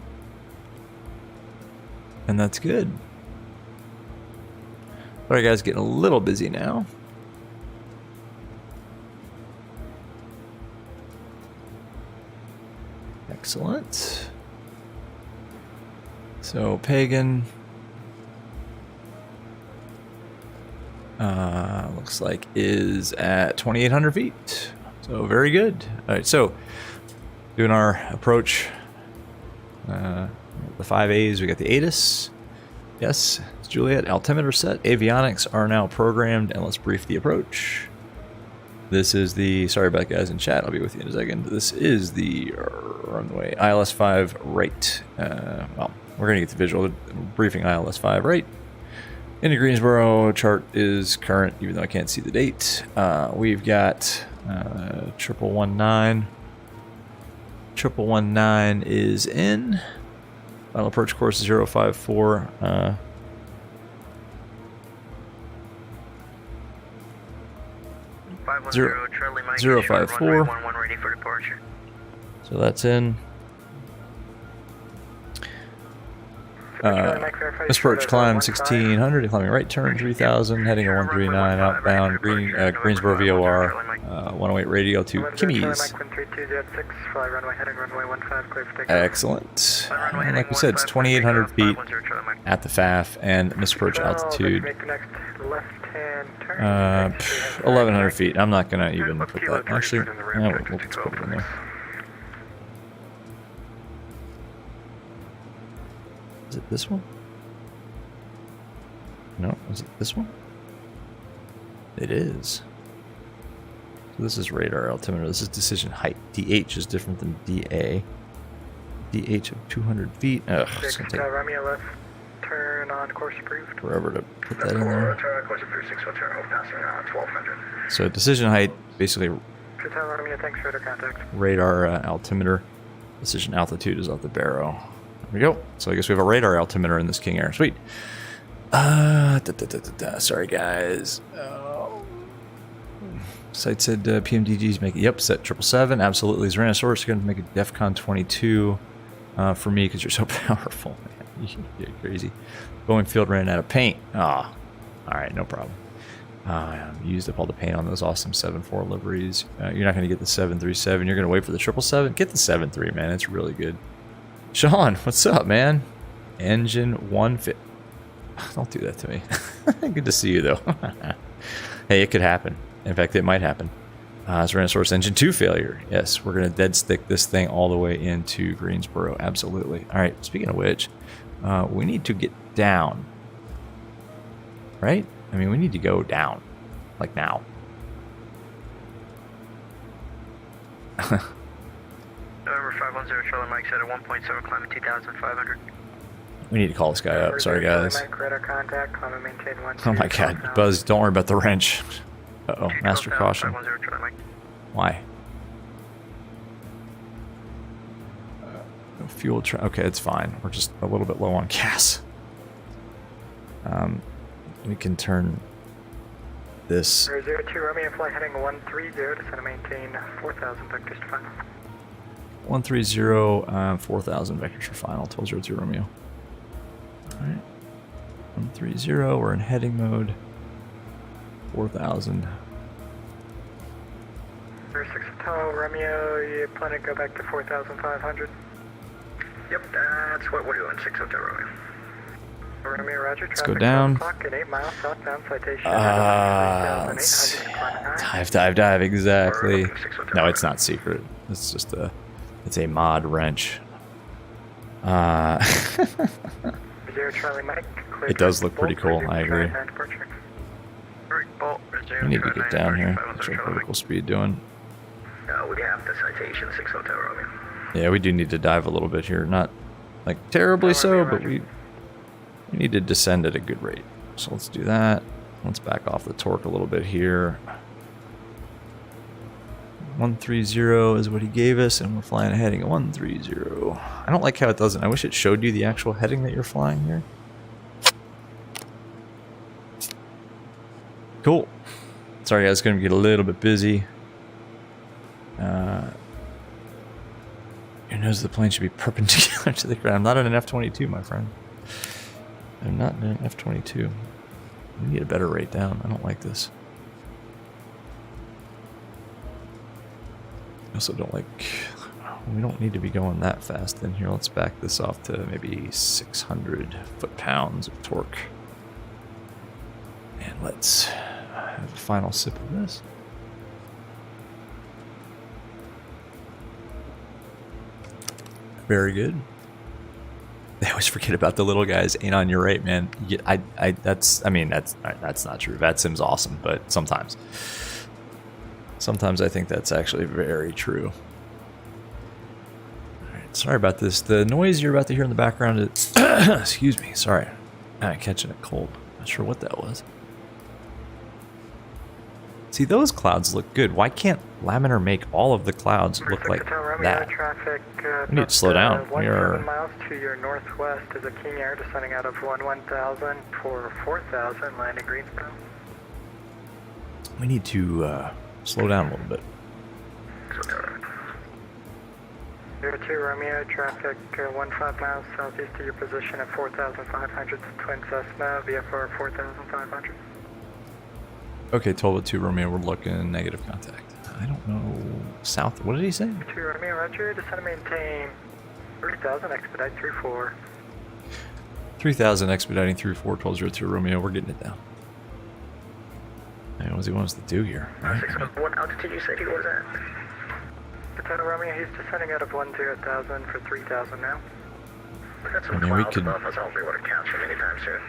And that's good. Alright guys, getting a little busy now. Excellent. So Pagan looks like is at 2,800 feet. So very good. Alright, so doing our approach. The 5As, we got the ATIS. Yes, it's Juliet. Altimeter set. Avionics are now programmed, and let's brief the approach. This is the, sorry about guys in chat, I'll be with you in a second. This is the runway ILS 5 right. Well, we're going to get the visual. Briefing ILS 5 right. Into Greensboro, chart is current, even though I can't see the date. We've got 1119. 1119 is in. Final approach course is 054. Charlie Mike, 054. 11 ready for departure. So that's in. Approach climb 1600, climbing right turn 3000, heading a 139 outbound, Greensboro VOR, 108 radial to Kimmy's. Excellent. And like we said, it's 2,800 feet at the FAF and misapproach altitude 1,100 feet. I'm not gonna even put that. Actually, yeah, we'll just put it in there. Is it this one? No, is it this one? It is. So this is radar altimeter. This is decision height. DH is different than DA. DH of 200 feet. Ugh, it's gonna take Romeo left turn on course approved. forever to put that in there. Turn course approved, 6 turn, passing 1200. So decision height, basically Romeo, thanks for the contact. radar altimeter. Decision altitude is off the barrow. There we go. So I guess we have a radar altimeter in this King Air. Sweet. Sorry, guys. Site said PMDG's make it. Yep, set 777. Absolutely. Tyrannosaurus going to make it DEFCON 22 for me because you're so powerful. Man. You're crazy. Boeing field ran out of paint. Ah, all right, no problem. Used up all the paint on those awesome 7.4 liveries. You're not going to get the 737. You're going to wait for the 777. Get the 7.3, man. It's really good. Sean, what's up, man? Engine 150. Don't do that to me. Good to see you, though. Hey, it could happen. In fact, it might happen. Tyrannosaurus engine 2 failure. Yes, we're going to dead stick this thing all the way into Greensboro. Absolutely. All right, speaking of which, we need to get down. Right? I mean, we need to go down. Like now. November 510, Charlie Mike set at 1.7, climbing 2,500. We need to call this guy up. Sorry, guys. Oh my god. Buzz, don't worry about the wrench. Uh-oh. Master caution. Why? Fuel... Okay, it's fine. We're just a little bit low on gas. We can turn this... 02 Romeo, flight heading 130 to maintain 4,000 vectors to final. 130, 4,000 vectors for final. 1202 Romeo. Alright. 130, we're in heading mode. 4,000. 6 Hotel Romeo, you plan to go back to 4,500? Yep, that's what we're doing, 6 Hotel Romeo. Romeo, roger. Let's go down. At 8 miles southbound, citation. Dive, exactly. No, it's not secret. It's just a... It's a mod wrench. It does look pretty cool, I agree. We need to get down here. What's our vertical speed doing? We have the citation, 6 Hotel Romeo. Yeah, we do need to dive a little bit here. Not like terribly so, but we need to descend at a good rate. So let's do that. Let's back off the torque a little bit here. 130 is what he gave us, and we're flying a heading at 130. I don't like how it doesn't. I wish it showed you the actual heading that you're flying here. Cool. Sorry guys, it's going to get a little bit busy. Your nose of the plane should be perpendicular to the ground. I'm not in an F-22, my friend. I'm not in an F-22. We need a better rate down. I don't like this. I also don't like... We don't need to be going that fast in here. Let's back this off to maybe 600 foot-pounds of torque. And let's have a final sip of this. Very good. They always forget about the little guys. Ain't on your right, man. That's not true. VATSIM's awesome, but sometimes I think that's actually very true. All right, sorry about this. The noise you're about to hear in the background is, excuse me, sorry. I'm catching a cold. Not sure what that was. See, those clouds look good. Why can't Laminar make all of the clouds look like that? We need to slow down. We are 17 miles to your northwest is a King Air descending out of 1000 for 4,000, landing Greensboro. We need to slow down a little bit. 02 Romeo, traffic 15 miles southeast of your position at 4,500 Twin Cessna, VFR 4,500. Okay, 1202 Romeo, we're looking negative contact. I don't know. South, what did he say? 2 Romeo, roger, descend and maintain 3,000, expedite 34. 3000 expediting through 1202 Romeo, we're getting it down. Hey, what does he want us to do here? Right? What altitude you said he was at? Potato Romeo, he's descending out of 10,000 for 3,000 now. We got some I mean, we clouds could- above us. I don't think we're going to catch him anytime soon.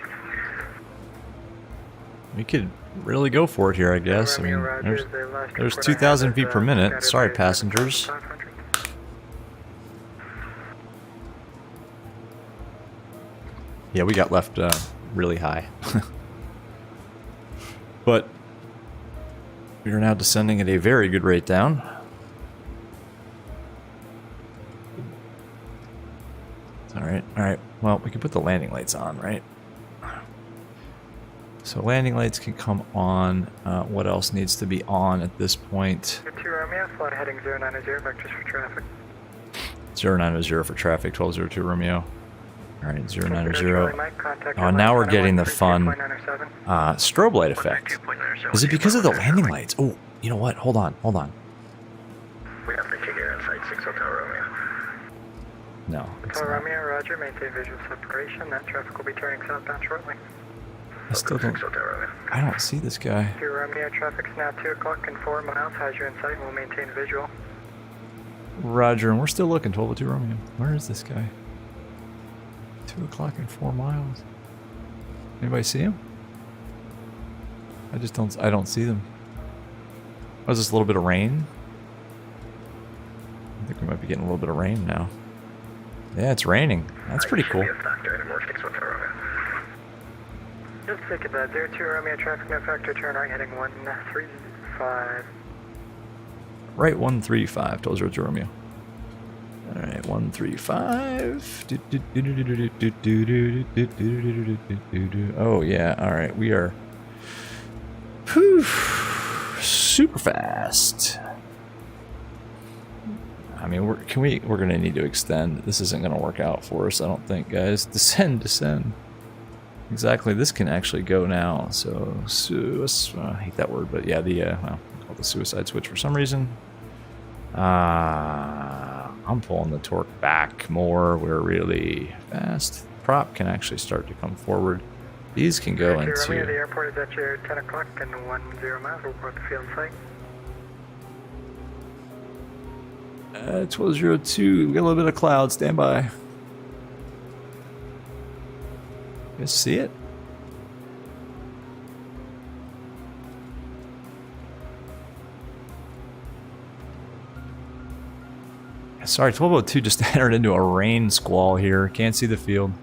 We could really go for it here, I guess. I mean, there's 2,000 feet per minute. Sorry, passengers. Yeah, we got left really high. But we are now descending at a very good rate down. Alright, alright. Well, we can put the landing lights on, right? So landing lights can come on. What else needs to be on at this point? 2 Romeo, flight heading 090, vectors for traffic. 090 for traffic, 1202 Romeo. Alright, 090. Oh, now we're getting the fun strobe light effect. Is it because of the landing lights? Oh, you know what? Hold on, hold on. We have the Giga inside 6 Hotel Romeo. No. It's Hotel not. Romeo, roger, maintain visual separation. That traffic will be turning southbound shortly. I still don't. I don't see this guy. 2 Romeo, traffic's now 2 o'clock and 4 miles. Has you in sight and will maintain visual. Roger, and we're still looking. 1202 Romeo. Where is this guy? 2 o'clock and 4 miles. Anybody see him? I just don't. I don't see them. Oh, is this a little bit of rain? I think we might be getting a little bit of rain now. Yeah, it's raining. That's pretty cool. Just think of that. 02 Romeo, traffic no factor, turn right heading 135. Right, 135. 1202 Romeo. Alright, 135. Oh, yeah. Alright, we are super fast. I mean, we're gonna need to extend. This isn't gonna work out for us, I don't think, guys. Descend, descend. Exactly, this can actually go now. So, I hate that word, but yeah, well, call it the suicide switch for some reason. I'm pulling the torque back more. We're really fast. Prop can actually start to come forward. These can go into. Romeo, the airport is at your 10 o'clock and 10 miles. We'll report the field site. 1202. We got a little bit of cloud. Stand by. You guys see it? Sorry, 1202 just entered into a rain squall here. Can't see the field.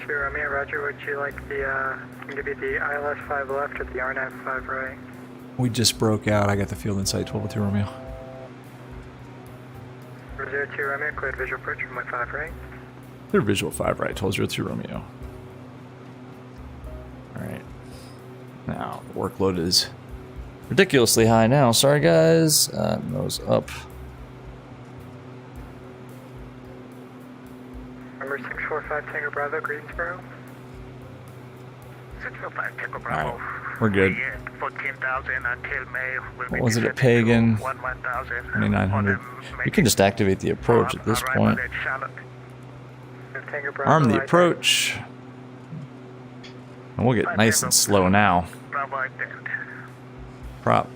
Romeo, roger. Would you like the, can give you the ILS 5 left or the RNAV 5 right? We just broke out. I got the field in sight. 1202 Romeo. 02 Romeo, cleared visual approach from 5 right. Clear visual 5 right. 1202 Romeo. Alright. Now, the workload is ridiculously high now. Sorry, guys. Nose up. Number 645 Tango Bravo, Greensboro. 645 Tango Bravo. Alright, we're good. 14,000 until May. What was it at Pagan? 2900. We can just activate the approach at this point. Arm the approach. And we'll get nice and slow now. Prop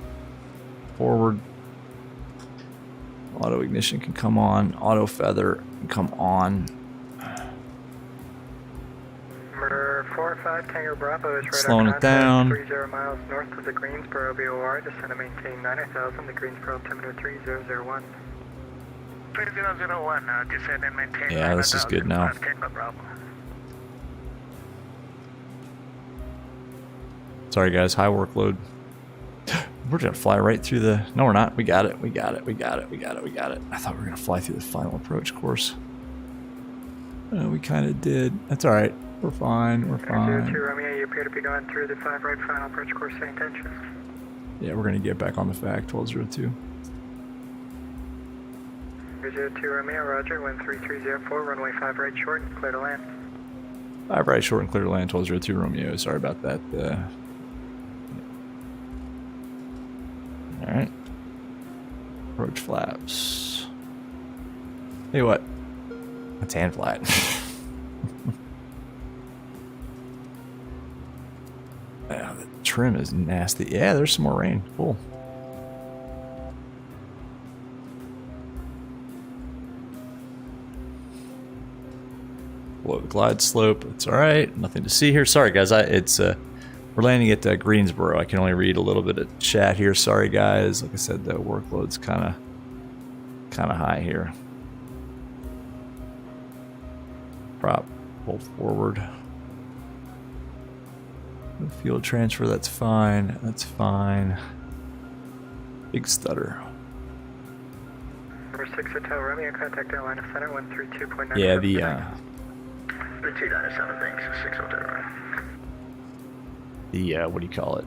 forward. Auto ignition can come on. Auto feather can come on. Number 45 Tango Bravo is right Slowing on it down. 30 miles north of the Greensboro BOR. Descend and maintain 90,000. The Greensboro altimeter 3001. 3001. Descend and maintain. Yeah, this is good now. Tango Bravo. Sorry, guys. High workload. We're gonna fly right through the. No, we're not. We got it. We got it. We got it. We got it. We got it. I thought we were gonna fly through the final approach course. We kind of did. That's all right. We're fine. We're 02 fine. Romeo, you appear to be going through the 5 right final approach course intentions. Yeah, we're gonna get back on the fact. 1202. 02 Romeo, roger, 13304, runway 5 right short, clear to land. 5 right short and clear to land. 1202 Romeo. Sorry about that. All right. Approach flaps. Hey, what? That's hand flat. Yeah, the trim is nasty. Yeah, there's some more rain. Cool. Below the glide slope. It's all right. Nothing to see here. Sorry, guys. We're landing at Greensboro. I can only read a little bit of chat here. Sorry, guys. Like I said, the workload's kind of high here. Prop, pull forward. No field transfer. That's fine. That's fine. Big stutter. Number 6 Hotel Romeo, contact airline center 132.9. Yeah, the 297, thanks. 6 Hotel Romeo. what do you call it?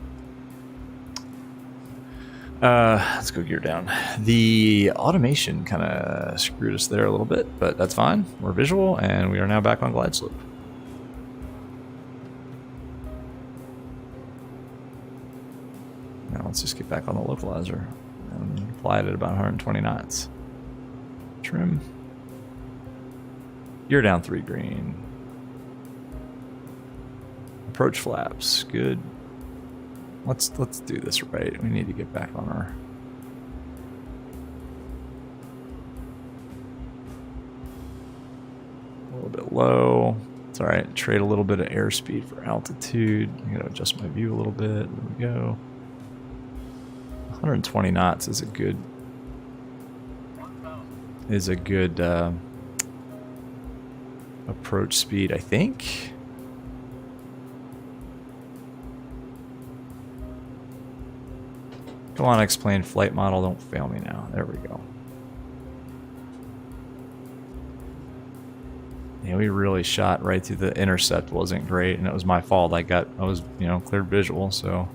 Let's go gear down. The automation kind of screwed us there a little bit, but that's fine. We're visual, and we are now back on glide slope. Now let's just get back on the localizer and fly it at about 120 knots. Trim. Gear down 3 green. Approach flaps. Good. Let's do this right. We need to get back on our a little bit low. It's all right. Trade a little bit of airspeed for altitude. I'm gonna adjust my view a little bit. There we go. 120 knots is a good approach speed, I think. Go on, explain flight model. Don't fail me now. There we go. Yeah, we really shot right through the intercept. Wasn't great, and it was my fault. I was clear visual, so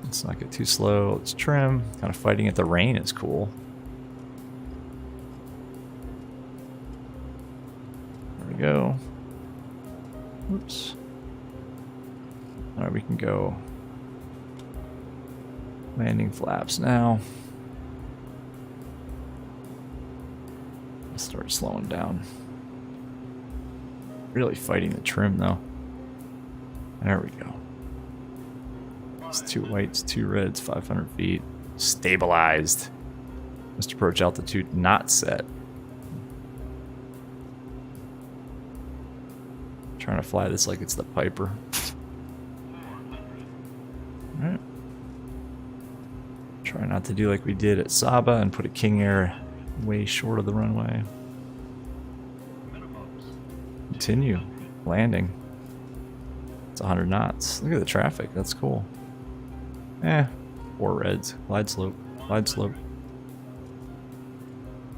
let's not get too slow. Let's trim. Kind of fighting at the rain is cool. There we go. Oops. All right, we can go. Landing flaps now. Let's start slowing down. Really fighting the trim though. There we go. It's 2 whites, 2 reds, 500 feet. Stabilized. Must approach altitude not set. Trying to fly this like it's the Piper. Alright. Try not to do like we did at Saba and put a King Air way short of the runway. Continue landing. It's 100 knots. Look at the traffic. That's cool. 4 reds. Glide slope. Glide slope.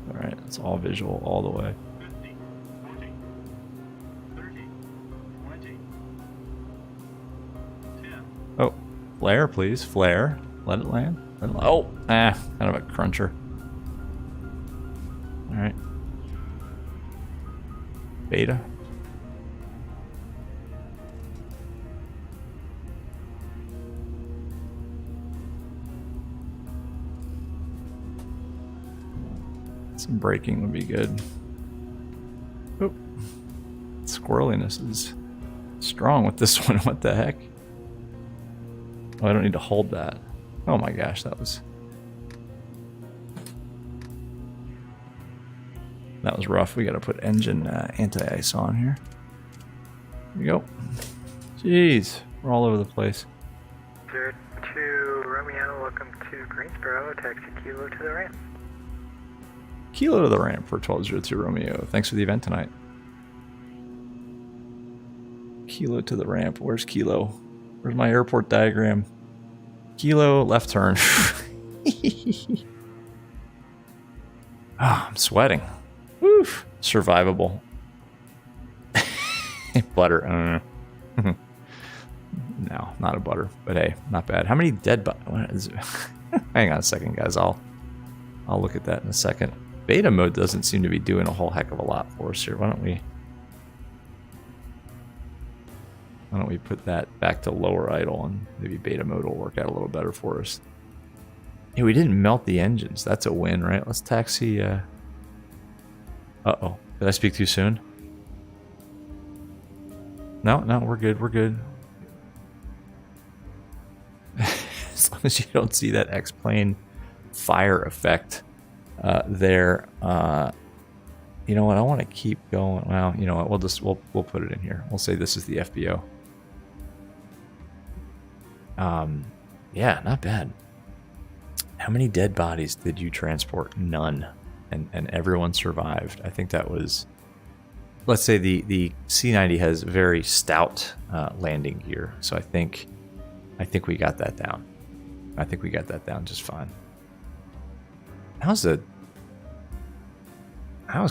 Alright, it's all visual all the way. 50, 40, 30, 20, 10. Oh, flare, please. Flare. Let it land. Let it land. Oh, kind of a cruncher. Alright. Beta. Some braking would be good. Oh, squirreliness is strong with this one. What the heck? Oh, I don't need to hold that. Oh my gosh, that was rough. We got to put engine anti-ice on here. Here we go. Jeez, we're all over the place. 02 Romeo, welcome to Greensboro. Taxi Kilo to the ramp. Kilo to the ramp for 1202 Romeo. Thanks for the event tonight. Kilo to the ramp. Where's Kilo? Where's my airport diagram? Kilo, left turn. I'm sweating. Woof. Survivable. Butter. No, not a butter. But hey, not bad. How many dead bodies? Hang on a second, guys. I'll look at that in a second. Beta mode doesn't seem to be doing a whole heck of a lot for us here. Why don't we put that back to lower idle, and maybe beta mode will work out a little better for us. Hey, we didn't melt the engines. That's a win, right? Let's taxi. Uh-oh. Did I speak too soon? No, we're good. We're good. As long as you don't see that X-plane fire effect there. You know what? I want to keep going. Well, you know what? We'll put it in here. We'll say this is the FBO. Yeah, not bad. How many dead bodies did you transport? None. And everyone survived. I think that was, let's say the C90 has very stout landing gear. So I think we got that down. I think we got that down just fine. That was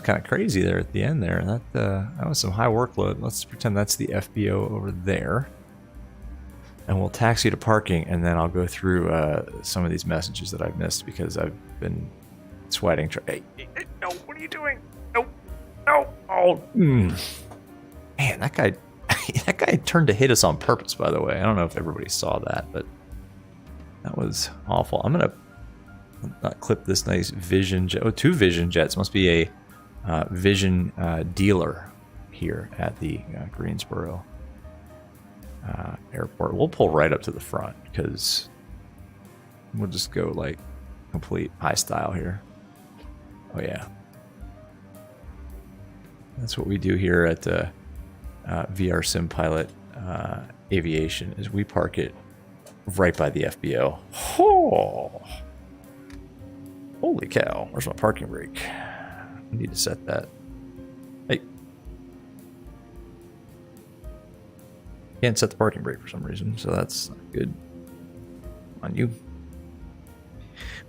kind of crazy there at the end there. That was some high workload. Let's pretend that's the FBO over there. And we'll taxi to parking, and then I'll go through some of these messages that I've missed because I've been sweating. Hey, no, what are you doing? No. Oh, man, that guy turned to hit us on purpose, by the way. I don't know if everybody saw that, but that was awful. I'm going to not clip this nice Vision jet. Oh, 2 Vision jets. Must be a Vision dealer here at the Greensboro airport. We'll pull right up to the front because we'll just go like complete high style here. Oh yeah, that's what we do here at VRSim Pilot Aviation. Is we park it right by the FBO. Oh, holy cow! Where's my parking brake? I need to set that. Hey. Can't set the parking brake for some reason, so that's not good on you.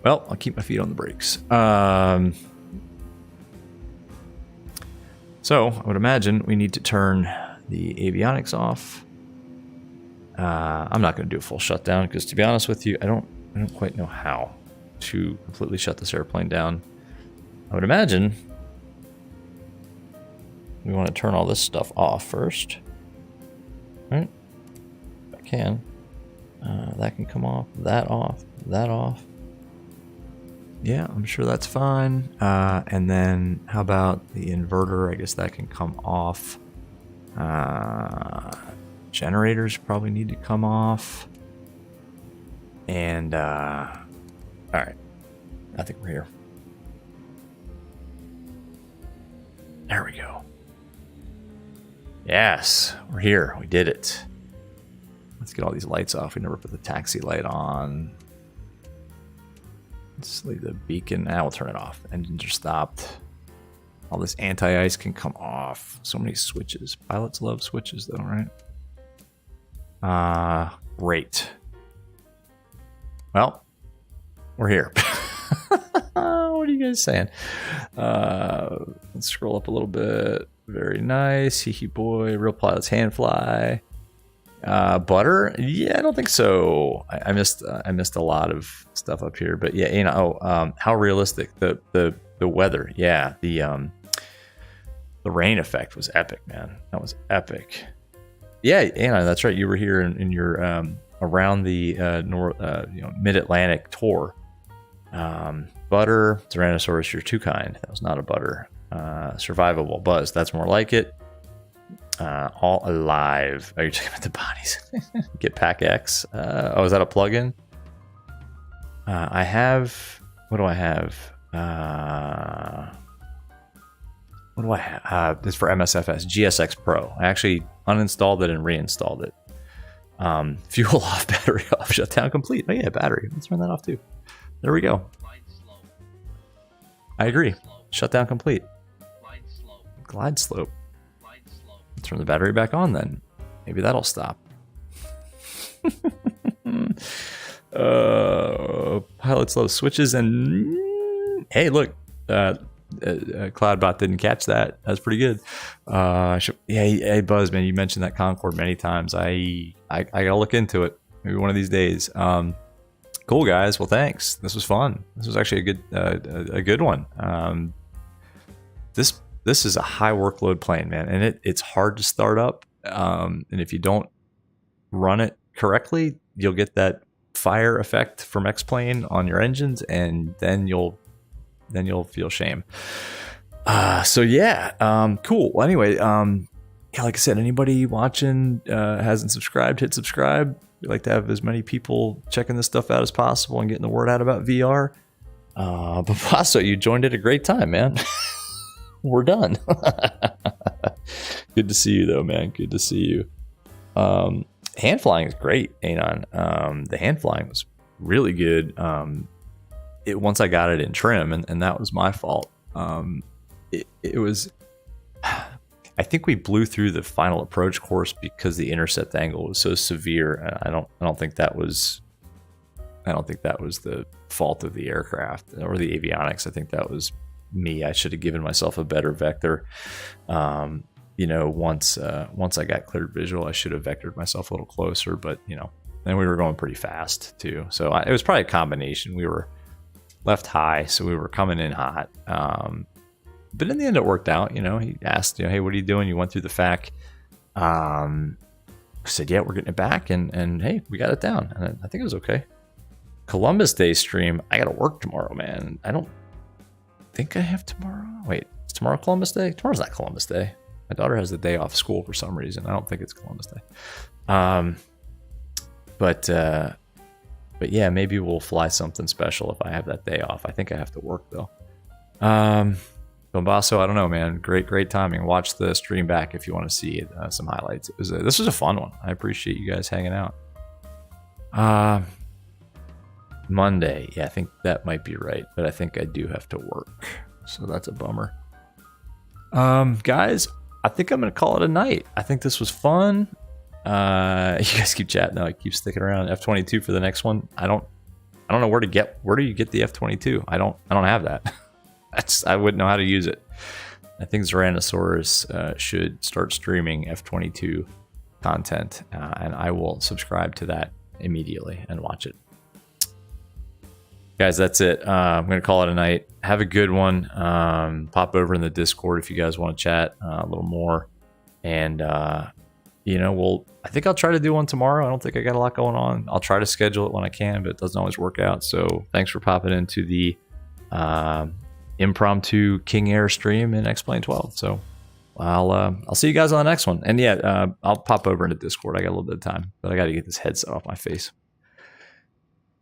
Well, I'll keep my feet on the brakes. So I would imagine we need to turn the avionics off. I'm not going to do a full shutdown because, to be honest with you, I don't quite know how to completely shut this airplane down. I would imagine we want to turn all this stuff off first. Right? If I can. That can come off. That off. That off. Yeah, I'm sure that's fine. And then how about the inverter? I guess that can come off. Generators probably need to come off. And, all right. I think we're here. There we go. Yes, we're here. We did it. Let's get all these lights off. We never put the taxi light on. Let's leave the beacon. Now we'll turn it off. Engines are stopped. All this anti-ice can come off. So many switches. Pilots love switches though, right? Great. Well, we're here. What are you guys saying? Let's scroll up a little bit. Very nice. Hee hee boy. Real pilots hand fly. Butter? Yeah, I don't think so. I missed a lot of stuff up here, but yeah, you know, how realistic the weather. Yeah, the rain effect was epic, man. That was epic. Yeah, Anna, that's right. You were here in your around the Mid-Atlantic tour. Butter, Tyrannosaurus, you're too kind. That was not a butter. Survivable Buzz, that's more like it. All alive. Oh, you're talking about the bodies. Get Pack X. Oh, is that a plugin? I have. What do I have? What do I have? This is for MSFS. GSX Pro. I actually uninstalled it and reinstalled it. Fuel off, battery off, shutdown complete. Oh yeah, battery. Let's turn that off too. There we go. I agree. Shutdown complete. Glide slope. Turn the battery back on then. Maybe that'll stop. Pilots love switches and hey, look, Cloudbot didn't catch that. That's pretty good. Hey, Buzz, man, you mentioned that Concorde many times. I gotta look into it. Maybe one of these days. Cool, guys. Well, thanks. This was fun. This was actually a good one. This is a high workload plane, man, and it's hard to start up. And if you don't run it correctly, you'll get that fire effect from X-Plane on your engines, and then you'll feel shame. So yeah, cool. Well, anyway, yeah, like I said, anybody watching hasn't subscribed, hit subscribe. We like to have as many people checking this stuff out as possible and getting the word out about VR. But Paso, you joined at a great time, man. We're done. Good to see you, though, man. Good to see you. Hand flying is great, Anon. The hand flying was really good. Once I got it in trim, and that was my fault. It was. I think we blew through the final approach course because the intercept angle was so severe. I don't think that was the fault of the aircraft or the avionics. I think that was me. I should have given myself a better vector. Once I got cleared visual, I should have vectored myself a little closer, but then we were going pretty fast too. So it was probably a combination. We were left high, so we were coming in hot. But in the end, it worked out. He asked, hey, what are you doing? You went through the FAQ. I said, yeah, we're getting it back, and hey, we got it down. And I think it was okay. Columbus Day stream. I got to work tomorrow, man. I don't think I have tomorrow. Wait, is tomorrow Columbus Day? Tomorrow's not Columbus Day. My daughter has the day off school for some reason. I don't think it's Columbus Day. But yeah, maybe we'll fly something special if I have that day off. I think I have to work though. Bombasso, I don't know, man. Great timing. Watch the stream back if you want to see some highlights. This was a fun one. I appreciate you guys hanging out. Monday, yeah, I think that might be right, but I think I do have to work, so that's a bummer. Guys, I think I'm gonna call it a night. I think this was fun. You guys keep chatting. I keep sticking around. F-22 for the next one. I don't know where do you get the F-22? I don't have that. I wouldn't know how to use it. I think Tyrannosaurus should start streaming F-22 content, and I will subscribe to that immediately and watch it. Guys, that's it. I'm going to call it a night. Have a good one. Pop over in the Discord if you guys want to chat a little more. And, I think I'll try to do one tomorrow. I don't think I got a lot going on. I'll try to schedule it when I can, but it doesn't always work out. So thanks for popping into the impromptu King Air stream in X-Plane 12. So I'll see you guys on the next one. And yeah, I'll pop over into Discord. I got a little bit of time, but I got to get this headset off my face.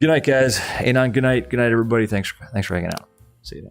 Good night, guys. Anon, good night. Good night, everybody. Thanks for hanging out. See you then.